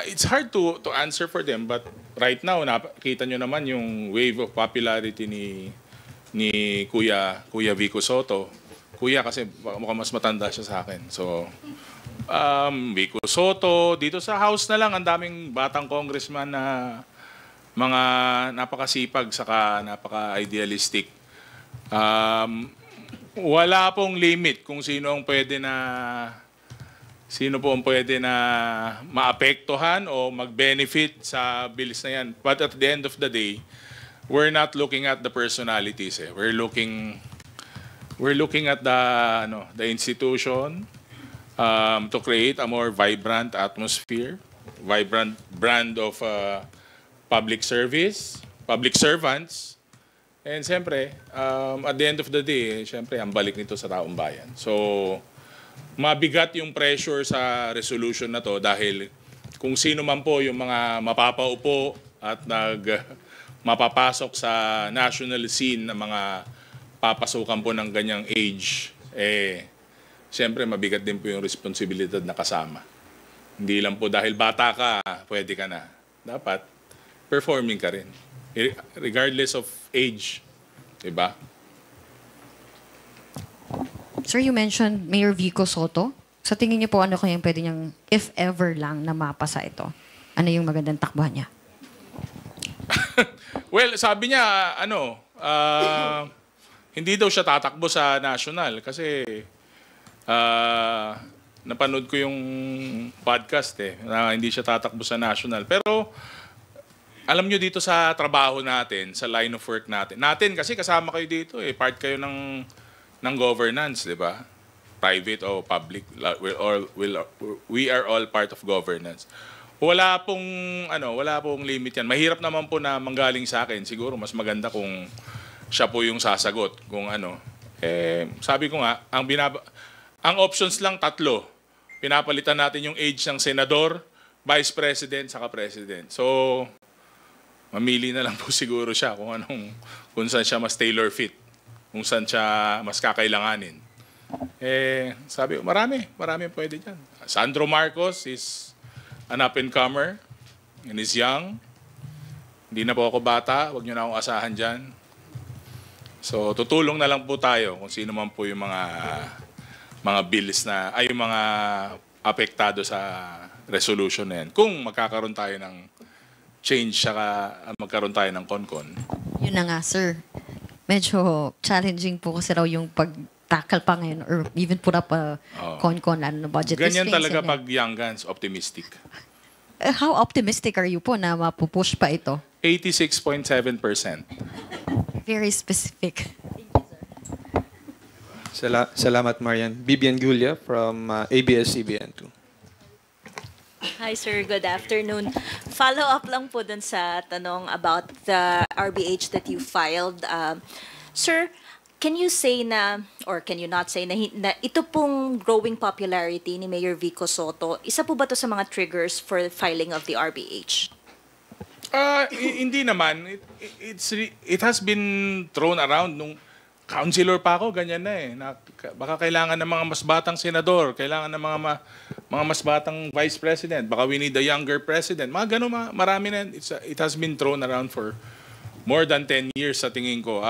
It's hard to answer for them, but right now, nakita nyo naman yung wave of popularity ni Kuya Vico Soto. Kuya kasi mukhang mas matanda siya sa akin. So, Vico Soto, dito sa House na lang, ang daming batang congressman na mga napakasipag saka napaka-idealistic. Wala pong limit kung sino po ang pwede na maapektuhan o mag-benefit sa bills na yan. But at the end of the day, we're not looking at the personalities. We're looking at the institution to create a more vibrant atmosphere, vibrant brand of public service, public servants. And siyempre, at the end of the day, siyempre, ang balik nito sa taong bayan. So, mabigat yung pressure sa resolution na to dahil kung sino man po yung mga mapapaupo at mapapasok sa national scene na mga papasukan po ng ganyang age, siyempre mabigat din po yung responsibilidad na kasama. Hindi lang po dahil bata ka, pwede ka na. Dapat, performing ka rin. Regardless of age. Diba? Sir, you mentioned Mayor Vico Soto. Sa tingin niyo po, ano kayang pwede niyang, if ever lang, na mapasa ito? Ano yung magandang takbuhan niya? Well, sabi niya, hindi daw siya tatakbo sa national kasi napanood ko yung podcast na hindi siya tatakbo sa national. Pero alam nyo dito sa trabaho natin, sa line of work natin kasi kasama kayo dito part kayo ng governance, di ba? Private o public, we are all part of governance. Wala pong limit yan. Mahirap naman po na manggaling sa akin. Siguro mas maganda kung siya po yung sasagot. Kung sabi ko nga, ang options lang 3. Pinapalitan natin yung age ng senador, vice president, saka president. So, mamili na lang po siguro siya kung saan siya mas tailor fit, kung saan siya mas kakailanganin. Sabi ko, marami pwede dyan. Sandro Marcos is an up-and-comer and is young. Hindi na po ako bata, huwag nyo na akong asahan dyan. So, tutulong na lang po tayo kung sino man po yung mga bills yung mga apektado sa resolution na yan. Kung magkakaroon tayo ng change saka magkaroon tayo ng CONCON. Yun na nga, sir. Medyo challenging po kasi raw yung pag-tackle pa ngayon or even put up a CONCON, lalo na budget Ganyan restraints. talaga pag young guns, optimistic. How optimistic are you po na mapupush pa ito? 86.7%. Very specific. Salamat, Marian. Bibian Gulia from ABS-CBN 2. Hi, sir. Good afternoon. Follow up lang po dun sa tanong about the RBH that you filed. Sir, can you say na, or can you not say na ito pong growing popularity ni Mayor Vico Soto, isa po ba to sa mga triggers for filing of the RBH? Hindi naman. It has been thrown around nung councilor pa ako, ganyan na eh. Baka kailangan ng mga mas batang senador, kailangan ng mga mas batang vice president, baka we need a younger president. Mga ganun, marami na. It has been thrown around for more than 10 years sa tingin ko.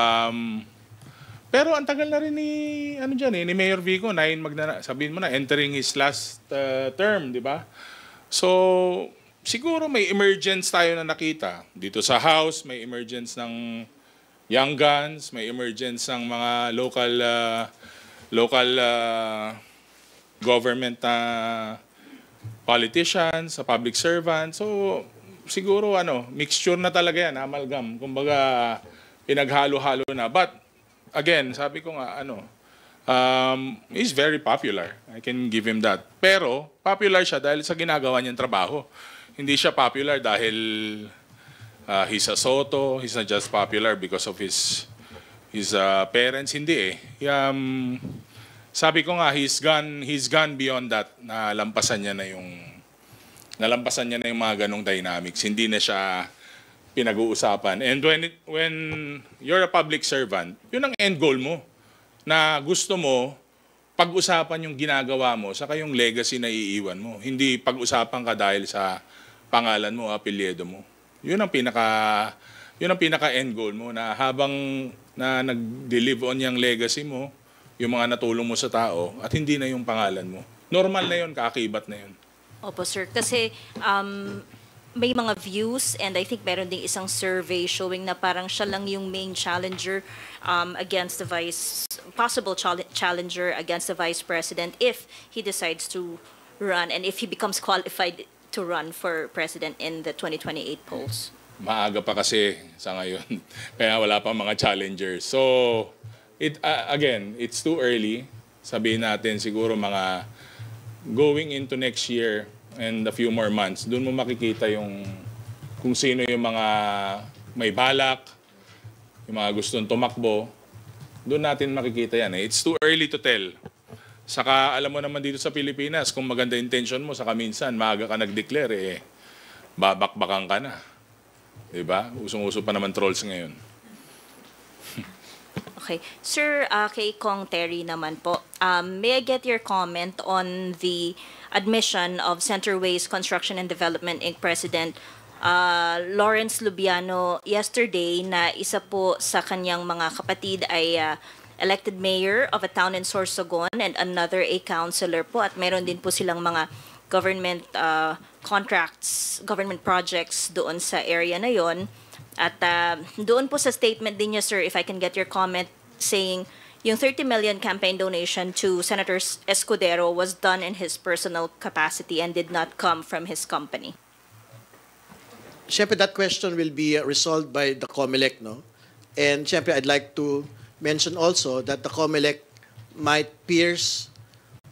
Pero ang tagal na rin ni Mayor Vico, sabihin mo na, entering his last term, di ba? So, siguro may emergence tayo na nakita. Dito sa House, may emergence ng young guns, may emergence ng mga local government politicians, public servants. So siguro mixture na talaga yan, amalgam. Kumbaga pinaghalo-halo na. But again, sabi ko nga he's very popular. I can give him that. Pero popular siya dahil sa ginagawa niyang trabaho. Hindi siya popular dahil he's a Soto, he's not just popular because of his parents. Hindi eh. Sabi ko nga, he's gone beyond that. Nalampasan niya na yung mga ganong dynamics. Hindi na siya pinag-uusapan. And when you're a public servant, yun ang end goal mo. Na gusto mo, pag-usapan yung ginagawa mo, saka yung legacy na iiwan mo. Hindi pag-usapan ka dahil sa pangalan mo, apelyido mo. Yun ang pinaka end goal mo, na habang nag-deliver on yung legacy mo, yung mga natulong mo sa tao, at hindi na yung pangalan mo. Normal na yun, kaakibat na yun. Opo, sir. Kasi may mga views, and I think meron ding isang survey showing na parang siya lang yung main challenger against the possible challenger against the vice president if he decides to run and if he becomes qualified to run for president in the 2028 polls. Maaga pa kasi sa ngayon, kaya wala pang mga challengers. So, again, it's too early. Sabihin natin siguro mga going into next year and a few more months, doon mo makikita kung sino yung mga may balak, yung mga gustong tumakbo. Doon natin makikita yan. It's too early to tell. Saka alam mo naman dito sa Pilipinas, kung maganda intention mo, saka minsan maaga ka nag-declare, babakbakan ka na. Diba? Usong-uso pa naman trolls ngayon. Okay. Sir, kay Kong Terry naman po, may I get your comment on the admission of Centerways Construction and Development Inc. President Lawrence Lubiano yesterday na isa po sa kanyang mga kapatid ay elected mayor of a town in Sorsogon and another a councilor po, at meron din po silang mga government contracts, government projects doon sa area na yon. At doon po sa statement din niya, sir, if I can get your comment, saying yung 30 million campaign donation to Senator Escudero was done in his personal capacity and did not come from his company. Siyempre, that question will be resolved by the COMELEC, no? And siyempre, I'd like to mention also that the COMELEC might pierce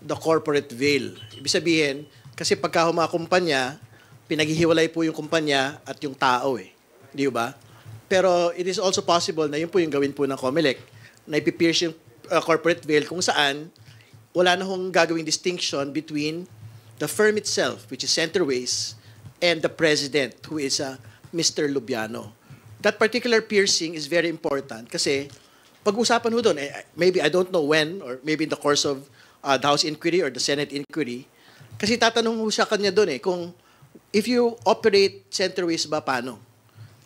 the corporate veil. Ibig sabihin, kasi pagka mga kumpanya, pinaghihiwalay po yung kumpanya at yung tao eh. Di ba? Pero it is also possible na yun po yung gawin po ng COMELEC, na ipipierce yung corporate veil kung saan wala na hong gagawing distinction between the firm itself, which is Centerways, and the president, who is Mr. Lubiano. That particular piercing is very important kasi pag-usapan ho doon, maybe I don't know when, or maybe in the course of the House inquiry or the Senate inquiry, kasi tatanong ho sa kanya doon kung if you operate Centerways ba, paano?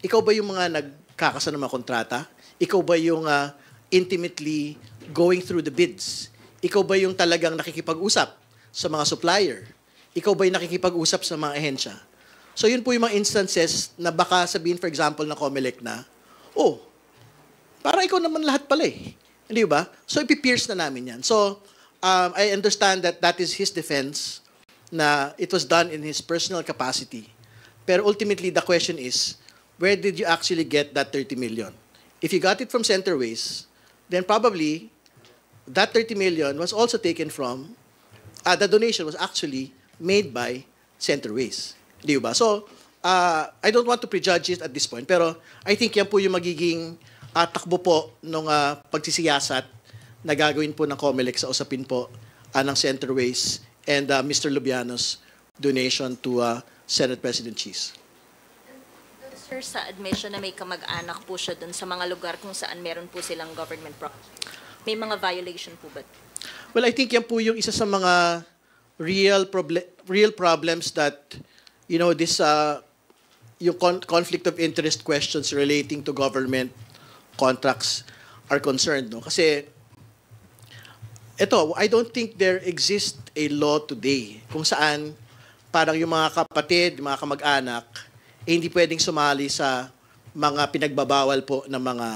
Ikaw ba yung mga nagkakasa ng mga kontrata? Ikaw ba yung intimately going through the bids? Ikaw ba yung talagang nakikipag-usap sa mga supplier? Ikaw ba yung nakikipag-usap sa mga ahensya? So yun po yung mga instances na baka sabihin, for example, na COMELEC na, para ikaw naman lahat pala eh. Hindi ba? So ipipierce na namin yan. So I understand that that is his defense, na it was done in his personal capacity. Pero ultimately, the question is, where did you actually get that 30 million? If you got it from Centerways, then probably that 30 million was also taken from, the donation was actually made by Centerways. Di ba? So, I don't want to prejudge it at this point, pero I think yan po yung magiging takbo po ng pagsisiyasat na gagawin po ng COMELEC sa usapin po ng Centerways and Mr. Lubiano's donation to Senate President Cheese. Sir, sa admission na may kamag-anak po siya dun sa mga lugar kung saan meron po silang government property, may mga violation po ba? Well, I think yan po yung isa sa mga real problems that, you know, this yung conflict of interest questions relating to government contracts are concerned, no? Kasi I don't think there exists a law today kung saan parang yung mga kapatid, mga kamag-anak, hindi pwedeng sumali sa mga pinagbabawal po ng mga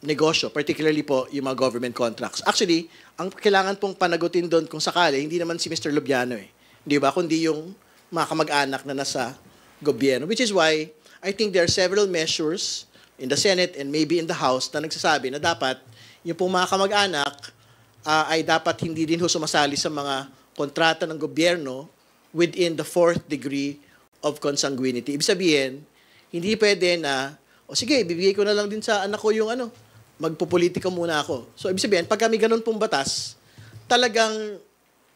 negosyo, particularly po yung mga government contracts. Actually, ang kailangan pong panagutin doon kung sakali, hindi naman si Mr. Lubiano Di ba? Kundi yung mga kamag-anak na nasa gobyerno. Which is why I think there are several measures in the Senate and maybe in the House na nagsasabi na dapat yung pong mga kamag-anak ay dapat hindi din sumasali sa mga kontrata ng gobyerno within the 4th degree of consanguinity. Ibig sabihin, hindi pwede na, sige, ibibigay ko na lang din sa anak ko yung magpopolitika muna ako. So, ibig sabihin, pag kami ganun pong batas, talagang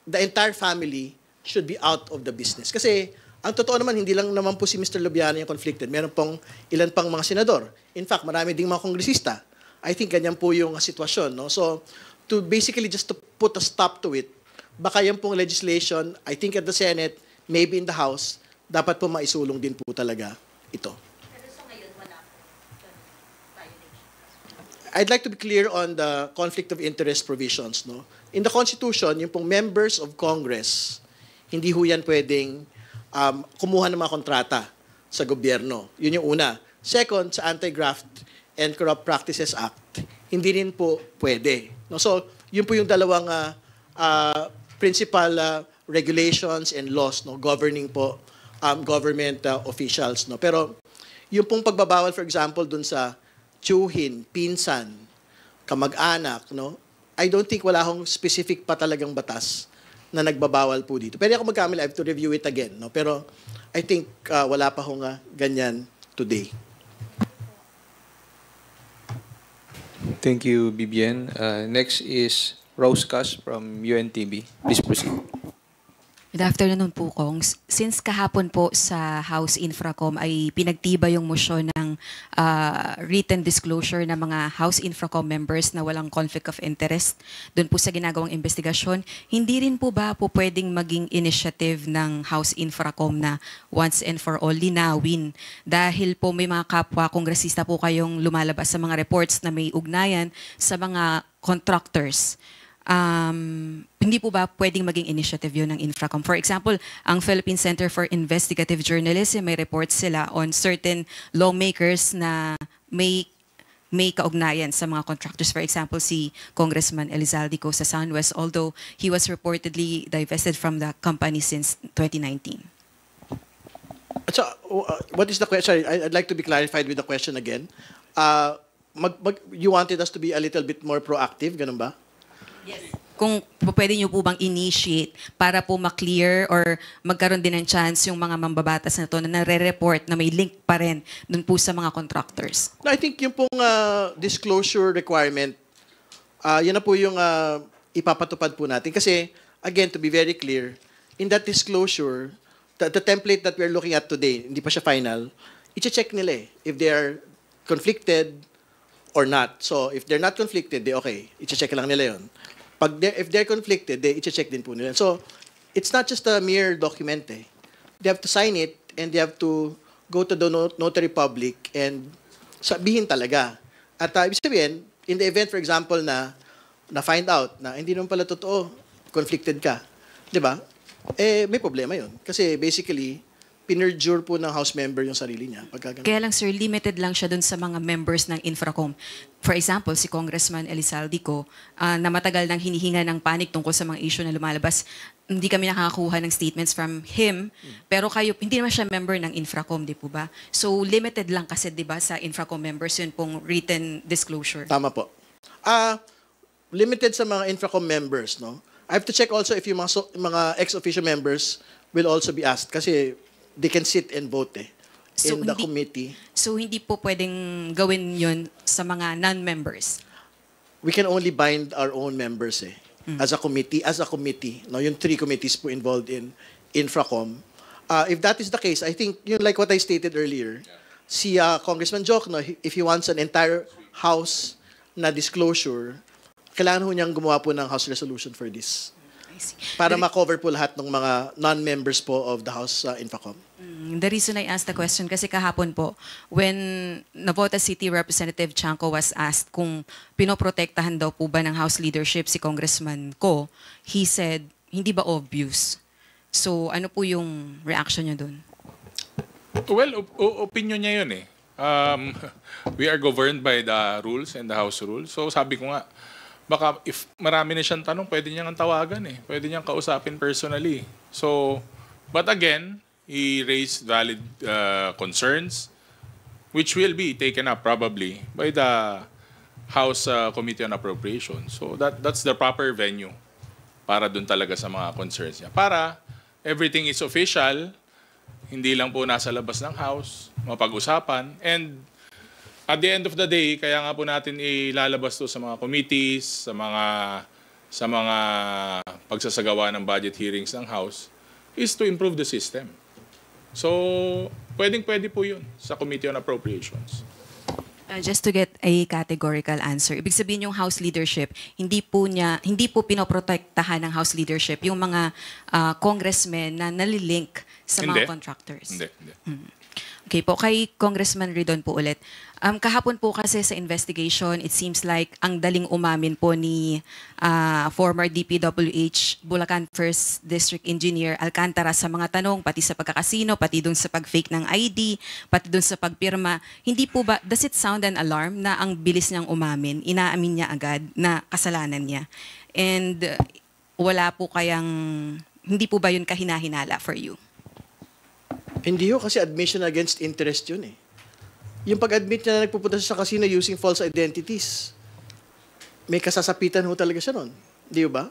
the entire family should be out of the business. Kasi, ang totoo naman, hindi lang naman po si Mr. Lubiano yung conflicted. Meron pong ilan pang mga senador. In fact, marami ding mga kongresista. I think ganyan po yung sitwasyon. No? So, to basically just to put a stop to it, baka yan pong legislation, I think at the Senate, maybe in the House, dapat po maisulong din po talaga ito. I'd like to be clear on the conflict of interest provisions. No? In the Constitution, yung pong members of Congress, hindi ho yan pwedeng kumuha ng mga kontrata sa gobyerno. Yun yung una. Second, sa Anti-Graft and Corrupt Practices Act, hindi rin po pwede. No? So, yun po yung dalawang principal regulations and laws governing po government officials. No? Pero yung pong pagbabawal, for example, dun sa tiyuhin, pinsan, kamag-anak, no? I don't think wala akong specific pa talagang batas na nagbabawal po dito. Pwede ako magkamali, I have to review it again. No? Pero I think wala pa akong ganyan today. Thank you, Bibian. Next is Rose Cas from UNTV. Please proceed. Good afternoon po, Kong. Since kahapon po sa House Infracom ay pinagtiba yung motion ng written disclosure ng mga House Infracom members na walang conflict of interest doon po sa ginagawang investigasyon, hindi rin po ba po pwedeng maging initiative ng House Infracom na once and for all linawin? Dahil po may mga kapwa kongresista po kayong lumalabas sa mga reports na may ugnayan sa mga contractors. Hindi po ba pwedeng maging initiative yun ng Infracom? For example, ang Philippine Center for Investigative Journalism, may reports sila on certain lawmakers na may kaugnayan sa mga contractors. For example, si Congressman Elizalde Co sa SunWest, although he was reportedly divested from the company since 2019. So, what is the question? I'd like to be clarified with the question again. You wanted us to be a little bit more proactive, ganun ba? Yes. Kung pwede nyo po bang initiate para po ma-clear or magkaroon din ng chance yung mga mambabatas na to na nare-report na may link pa rin dun po sa mga contractors? No, I think yung pong disclosure requirement, yun na po yung ipapatupad po natin. Kasi, again, to be very clear, in that disclosure, the template that we're looking at today, hindi pa siya final, i-check nila if they are conflicted or not. So, if they're not conflicted, okay, i-check lang nila yun. If they're conflicted, i-check din po nila. So, it's not just a mere document. They have to sign it and they have to go to the notary public and sabihin talaga. At ibig sabihin, in the event, for example, na find out na hindi naman pala totoo, conflicted ka, di ba? May problema yun. Kasi basically, pinerdure po ng House member yung sarili niya. Kaya lang, sir, limited lang siya dun sa mga members ng Infracom. For example, si Congressman Elizalde Co, na matagal nang hinihinga ng panic tungkol sa mga issue na lumalabas, hindi kami nakakakuha ng statements from him, pero kayo, hindi naman siya member ng Infracom, di po ba? So, limited lang kasi, di ba, sa Infracom members yun pong written disclosure. Tama po. Limited sa mga Infracom members, no? I have to check also if yung mga ex-officio members will also be asked. Kasi they can sit and vote So, in the hindi- committee. So hindi po pwedeng gawin yun sa mga non-members. We can only bind our own members as a committee, no, yung 3 committees po involved in Infracom. If that is the case, I think yun, like what I stated earlier, si Congressman Jokno, if he wants an entire house na disclosure, kailangan ho niyang gumawa po ng house resolution for this I see. para ma-cover po lahat ng mga non-members po of the House Infracom. The reason I asked the question kasi kahapon po, when Navotas City Representative Chanco was asked kung pinoprotektahan daw po ba ng House leadership si Congressman Ko, he said, hindi ba obvious? So ano po yung reaction niya dun? Well, opinion niya yun eh. We are governed by the rules and the House rules. So sabi ko nga, baka if marami na siyang tanong, pwede niyang tawagan eh. Pwede niyang kausapin personally. So, but again, he raised valid concerns which will be taken up probably by the House Committee on Appropriations. So that's the proper venue para dun talaga sa mga concerns niya. Para everything is official, hindi lang po nasa labas ng House, mapag-usapan. And at the end of the day, kaya nga po natin ilalabas to sa mga committees, sa mga pagsasagawa ng budget hearings ng House, is to improve the system. So, pwedeng-pwede po yun sa Committee on Appropriations. Just to get a categorical answer, ibig sabihin yung House leadership, hindi po pinoprotektahan ng House leadership yung mga congressmen na nalilink sa Hindi. mga contractors. Hindi. Okay po, kay Congressman Ridon po ulit. Kahapon po kasi sa investigation, it seems like ang daling umamin po ni former DPWH Bulacan 1st District Engineer Alcantara sa mga tanong, pati sa pagkakasino, pati dun sa pag-fake ng ID, pati dun sa pagpirma. Hindi po ba, does it sound an alarm na ang bilis niyang umamin, inaamin niya agad na kasalanan niya? And wala po kayang, hindi po ba yun kahinahinala for you? Hindi ho, kasi admission against interest yun eh. Yung pag-admit niya na nagpupunta siya sa casino using false identities, may kasasapitan ho talaga siya nun. Di ba?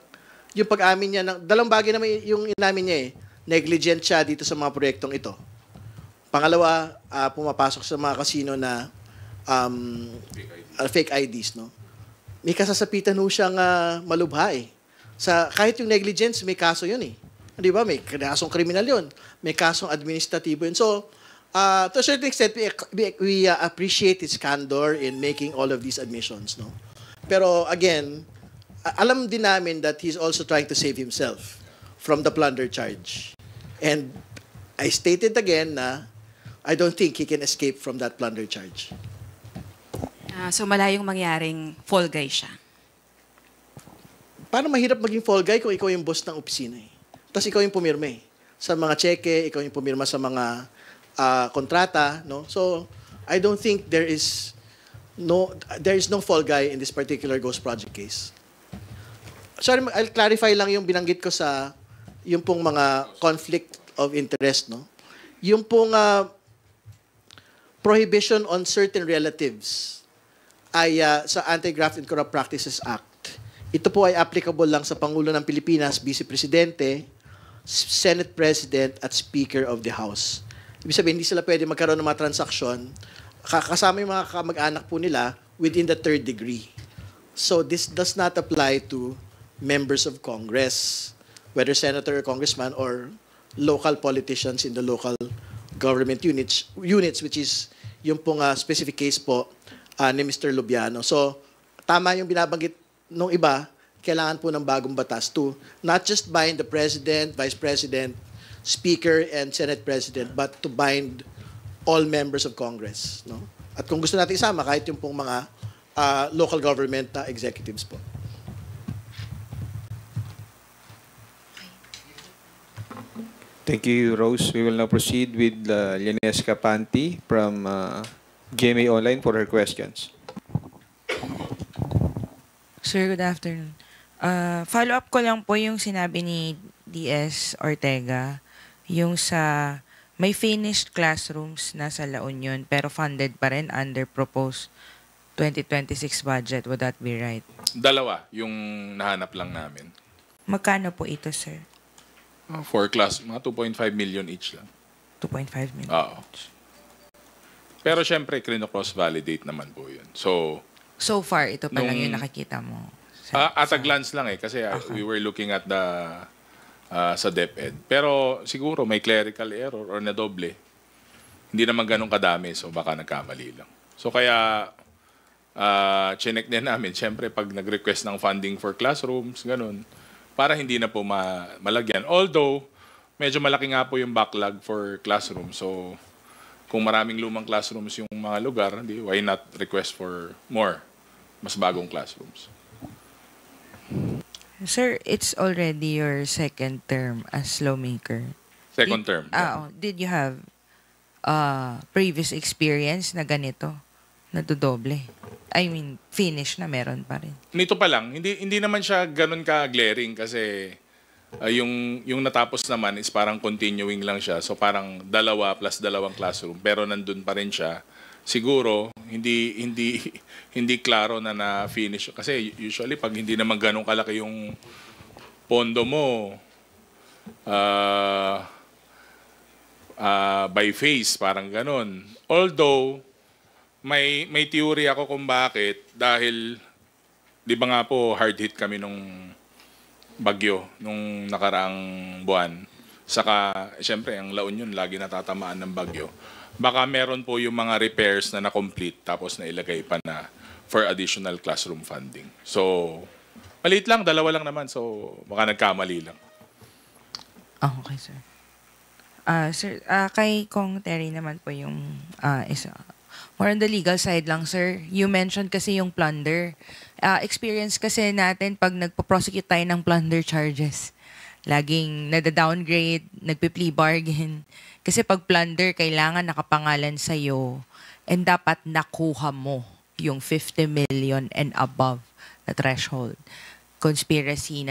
Yung pag-amin niya, dalawang bagay naman yung inamin niya eh, negligent siya dito sa mga proyektong ito. Pangalawa, pumapasok sa mga casino na fake IDs, no? May kasasapitan ho siyang malubha eh. Kahit yung negligence, may kaso yun eh. Di ba? May kasong kriminal yun. May kasong administratibo yun. So, to a certain extent, we appreciate his candor in making all of these admissions. No? Pero again, alam din namin that he's also trying to save himself from the plunder charge. And I stated again na I don't think he can escape from that plunder charge. So malayong mangyaring fall guy siya. Paano mahirap maging fall guy kung ikaw yung boss ng opisina eh? Tapos ikaw yung pumirma eh. Sa mga cheque, ikaw yung pumirma sa mga kontrata, no? So, I don't think there is no fall guy in this particular Ghost Project case. Sorry, I'll clarify lang yung binanggit ko sa yung pong mga conflict of interest, no? Yung pong prohibition on certain relatives ay sa Anti-Graft and Corrupt Practices Act. Ito po ay applicable lang sa Pangulo ng Pilipinas, Vice Presidente, Senate President at Speaker of the House. Ibig sabihin, hindi sila pwede magkaroon ng mga transaksyon kasama yung mga kamag-anak po nila within the 3rd degree. So this does not apply to members of Congress, whether senator or congressman or local politicians in the local government units which is yung pong specific case po ni Mr. Lubiano. So tama yung binabanggit nung iba, kailangan po ng bagong batas to not just bind the President, Vice President, Speaker, and Senate President, but to bind all members of Congress. No? At kung gusto natin isama, kahit yung pong mga local government executives po. Thank you, Rose. We will now proceed with Lianesca Panti from GMA Online for her questions. Sir, good afternoon. Follow-up ko lang po yung sinabi ni DS Ortega, yung sa may finished classrooms na sa La Union pero funded pa rin under proposed 2026 budget. Would that be right? Dalawa yung nahanap lang namin. Magkano po ito, sir? 4 class, mga 2.5 million each lang. 2.5 million. Oo. Pero syempre, cross-validate naman po yun. So, So far, ito pa lang Nung- yung nakikita mo. at a glance lang eh, kasi we were looking at the sa DepEd. Pero siguro may clerical error or nadoble. Hindi naman ganun kadami, so baka nagkamali lang. So kaya, chinek din namin, syempre pag nag-request ng funding for classrooms, ganun, para hindi na po malagyan. Although, medyo malaki nga po yung backlog for classrooms. So, kung maraming lumang classrooms yung mga lugar, why not request for more, mas bagong classrooms? Sir, it's already your second term as lawmaker. Second term. Did you have previous experience na ganito? Nadodoble? I mean, finish na meron pa rin. Nito pa lang, hindi naman siya ganun ka-glaring kasi yung natapos naman is parang continuing lang siya. So parang 2 plus 2 classroom pero nandun pa rin siya. Siguro hindi klaro na na-finish kasi usually pag hindi naman ganun kalaki yung pondo mo by phase parang ganun. Although may theory ako kung bakit dahil di ba nga po hard hit kami nung bagyo nung nakaraang buwan. Saka syempre ang La Union lagi natatamaan ng bagyo. Baka meron po yung mga repairs na na-complete tapos nailagay pa na for additional classroom funding. So, maliit lang, 2 lang naman. So, baka nagkamali lang. Okay, sir. Sir, kay Kong Terry naman po yung isa. More on the legal side lang, sir. You mentioned kasi yung plunder. Experience kasi natin pag nagpo-prosecute tayo ng plunder charges. Laging nada-downgrade, nagpi-plea bargain. Kasi pag plunder, kailangan nakapangalan sa'yo and dapat nakuha mo yung 50 million and above na threshold. Conspiracy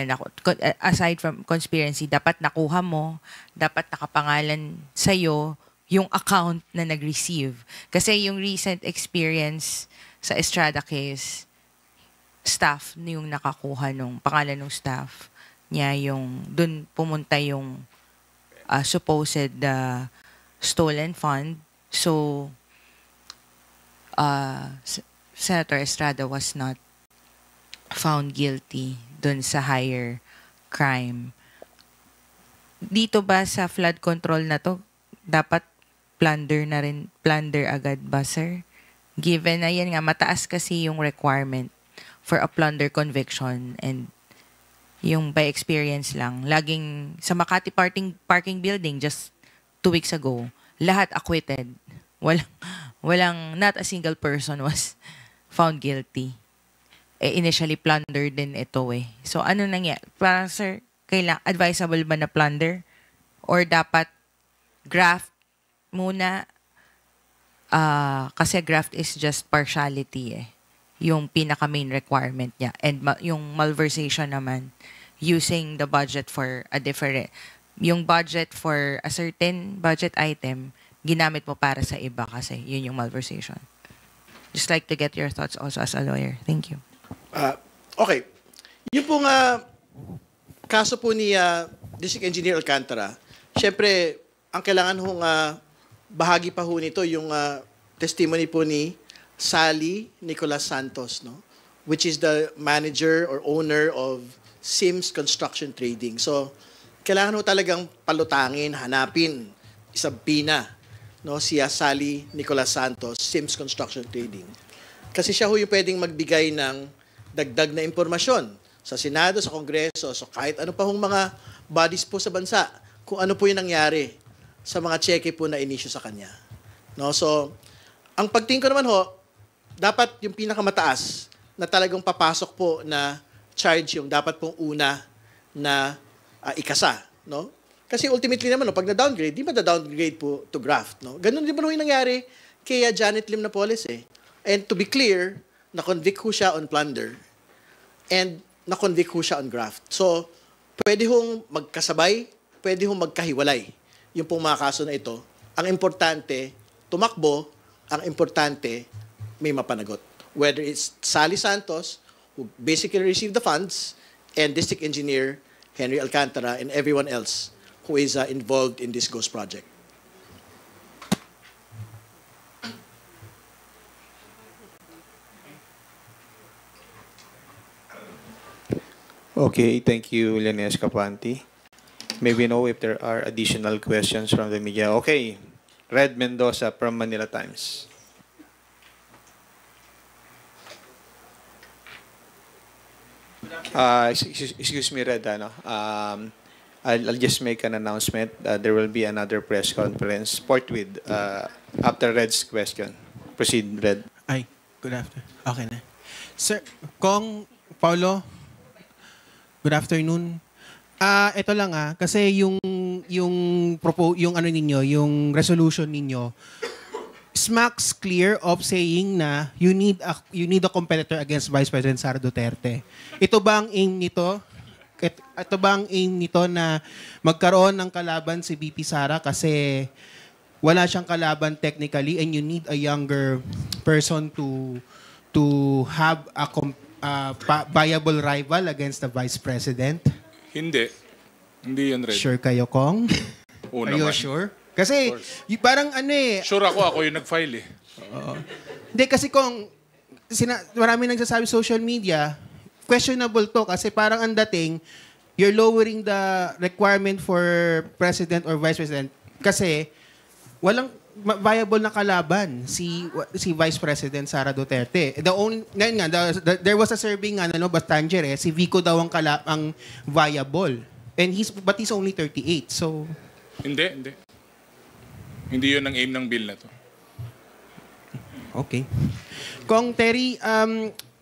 aside from conspiracy, dapat nakuha mo, dapat nakapangalan sa'yo yung account na nag-receive. Kasi yung recent experience sa Estrada case, staff yung nakakuha nung pangalan ng staff niya, yung dun pumunta yung supposed stolen fund. So, Senator Estrada was not found guilty dun sa higher crime. Dito ba sa flood control na to, dapat plunder agad ba, sir? Given na yan nga, mataas kasi yung requirement for a plunder conviction and yung by experience lang. Laging sa Makati parking building just 2 weeks ago, lahat acquitted. Walang not a single person was found guilty. Initially plunder din ito eh. So ano nangyari? Parang sir, advisable ba na plunder? Or dapat graft muna? Kasi graft is just partiality eh. Yung pinaka main requirement niya. And yung malversation naman, using the budget for a different, yung budget for a certain budget item, ginamit mo para sa iba kasi yun yung malversation. Just like to get your thoughts also as a lawyer. Thank you. Okay. Yung pong kaso po ni District Engineer Alcantara, syempre, ang kailangan hong bahagi pa ho nito yung testimony po ni Sally Nicolas Santos, no? Which is the manager or owner of Sims Construction Trading. So, kailangan ho talagang palutangin, hanapin, isabina, no? Si Sally Nicolas Santos, Sims Construction Trading. Kasi siya ho yung pwedeng magbigay ng dagdag na impormasyon sa Senado, sa Kongreso, so kahit ano pa hong mga bodies po sa bansa, kung ano po yung nangyari sa mga cheque po na inisyu sa kanya. No? So, ang pagtingin ko naman ho, dapat yung pinakamataas na talagang papasok po na charge yung dapat pong una na ikasa. No? Kasi ultimately naman, no, pag na-downgrade, di ba na-downgrade po to graft? No? Ganun din ba yung nangyari kay Janet Lim Napoles eh. And to be clear, na-convict ho siya on plunder and na-convict ho siya on graft. So, pwede hong magkasabay, pwede hong magkahiwalay yung pong mga kaso na ito. Ang importante, tumakbo, ang importante, may mapanagot. Whether it's Sally Santos, who basically received the funds, and District Engineer Henry Alcantara, and everyone else who is involved in this ghost project. Okay, thank you, Lene Escapanti. May we know if there are additional questions from the media? Okay, Red Mendoza from Manila Times. Excuse me, Red. I'll just make an announcement. There will be another press conference forthwith after Red's question. Proceed, Red. Ay, good afternoon. Okay na. Sir, Kong, Paulo, good afternoon. Ito lang kasi yung ano ninyo, yung resolution ninyo smacks clear of saying na you need a competitor against Vice President Sara Duterte. Ito ba ang aim nito? Ito ba ang aim nito na magkaroon ng kalaban si VP Sara kasi wala siyang kalaban technically and you need a younger person to have a viable rival against the Vice President? Hindi. Hindi yun, Red. Sure kayo, Kong? Oo Are you naman. sure? Kasi parang Sure ako yung nag-file eh. Hindi kasi Kong, marami nagsasabi social media, questionable to kasi parang ang dating, you're lowering the requirement for President or Vice President kasi walang viable na kalaban si Vice President Sara Duterte. There was a survey nga Bastanger si Vico daw ang viable. And but he's only 38. So Hindi. Hindi yun ang aim ng bill na to. okay. Kong Terry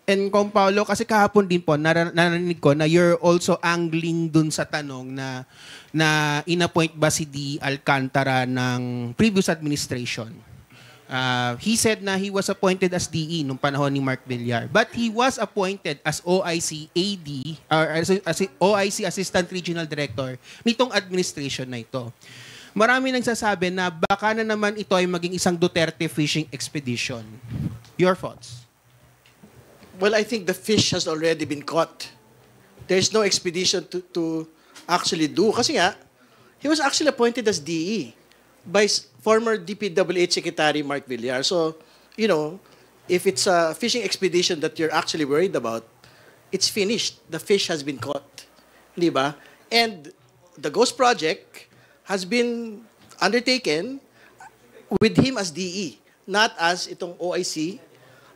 and Kong Paulo, kasi kahapon din po narinig ko na you're also angling dun sa tanong na inappoint ba si D. Alcantara ng previous administration. He said na he was appointed as DE nung panahon ni Mark Villar. But he was appointed as OIC AD or as OIC Assistant Regional Director nitong administration na ito. Marami nagsasabi na baka na naman ito ay maging isang Duterte fishing expedition. Your thoughts? Well, I think the fish has already been caught. There's no expedition to actually do. Kasi nga, he was actually appointed as DE by former DPWH Secretary Mark Villar. So, if it's a fishing expedition that you're actually worried about, it's finished. The fish has been caught. Di ba? And the Ghost Project has been undertaken with him as DE, not as itong OIC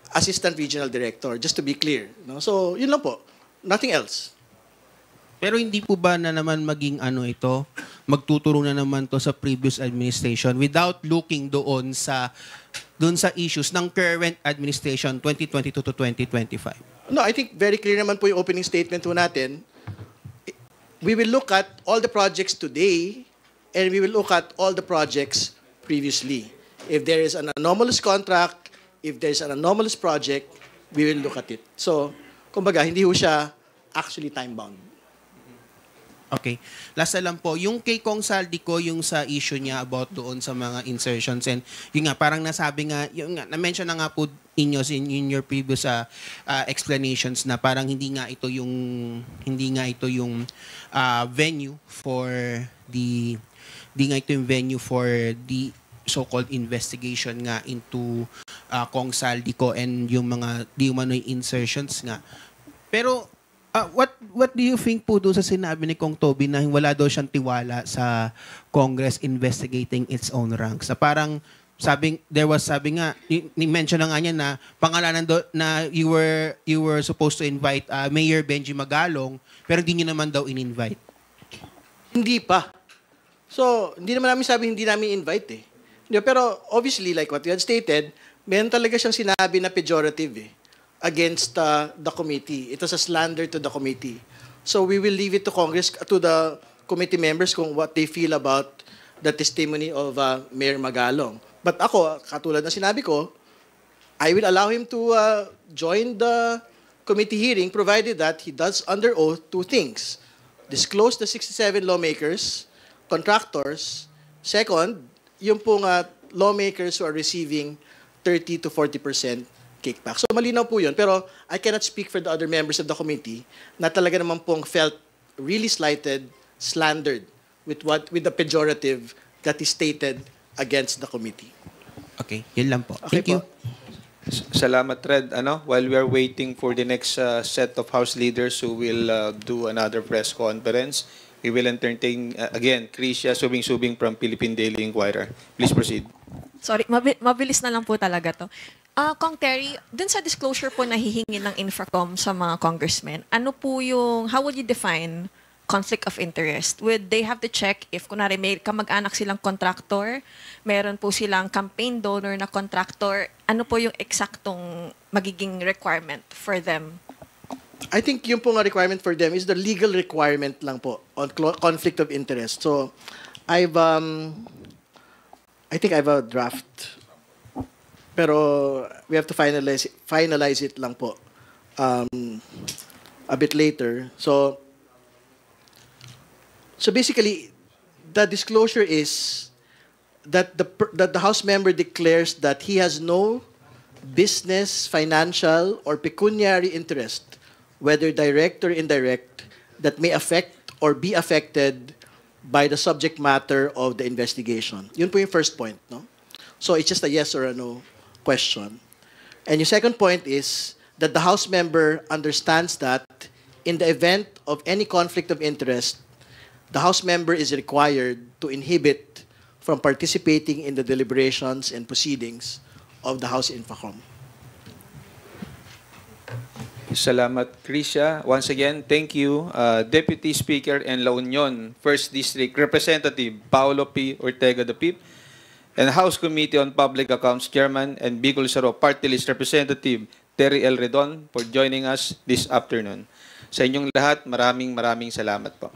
Assistant Regional Director, just to be clear. No? So, yun lang po. Nothing else. Pero hindi po ba na naman maging magtuturo na naman to sa previous administration without looking doon sa issues ng current administration 2022 to 2025? No, I think very clear naman po yung opening statement po natin. We will look at all the projects today and we will look at all the projects previously. If there is an anomalous contract, if there is an anomalous project, we will look at it. So, kumbaga, hindi ho siya actually time-bound. Okay. Last na lang po, yung kay Kong Saldico, yung sa issue niya about doon sa mga insertions and yung nga, parang nasabi nga, na-mention na nga po inyo in your previous explanations na parang hindi nga ito yung venue for the so-called investigation nga into Kong Saldico and yung mga di umano'y insertions nga. Pero what do you think po doon sa sinabi ni Kong Toby na wala daw siyang tiwala sa Congress investigating its own ranks? Na parang sabi nga, ni-mention na nga niya na pangalanan na you were supposed to invite Mayor Benji Magalong pero hindi niyo naman daw in-invite. Hindi pa. So, hindi naman namin sabi hindi namin invite eh. Pero obviously, like what you had stated, meron talaga siyang sinabi na pejorative against the committee. It was a slander to the committee. So we will leave it to Congress, to the committee members kung what they feel about the testimony of Mayor Magalong. But ako, katulad na sinabi ko, I will allow him to join the committee hearing provided that he does under oath two things. Disclose the 67 lawmakers, contractors. Second, yung pong lawmakers who are receiving 30 to 40% kickback. So malinaw po yun. Pero I cannot speak for the other members of the committee na talaga naman pong felt really slighted, slandered with the pejorative that is stated against the committee. Okay, yun lang po. Okay Thank you. po. Salamat, Red. While we are waiting for the next set of House leaders who will do another press conference, we will entertain, again, Krisha Subing-Subing from Philippine Daily Inquirer. Please proceed. Sorry, mabilis na lang po talaga to. Kong Terry, dun sa disclosure po na hihingi ng Infracom sa mga congressmen, how would you define conflict of interest? Would they have to check if kunwari may kamag-anak silang contractor, meron po silang campaign donor na contractor, ano po yung eksaktong magiging requirement for them? I think yung po nga requirement for them is the legal requirement lang po on conflict of interest. So, I think I have a draft. Pero we have to finalize it lang po a bit later. So basically, the disclosure is that the House member declares that he has no business, financial, or pecuniary interest, whether direct or indirect, that may affect or be affected by the subject matter of the investigation. Yun po yung first point, no? So it's just a yes or a no question. And your second point is that the House member understands that in the event of any conflict of interest, the House member is required to inhibit from participating in the deliberations and proceedings of the House Infracom. Salamat, Krisha. Once again, thank you, Deputy Speaker and La Union, 1st District Representative Paolo P. Ortega the Pip, and House Committee on Public Accounts Chairman and Bicol Saro Party List Representative Terry L. Redon for joining us this afternoon. Sa inyong lahat, maraming salamat po.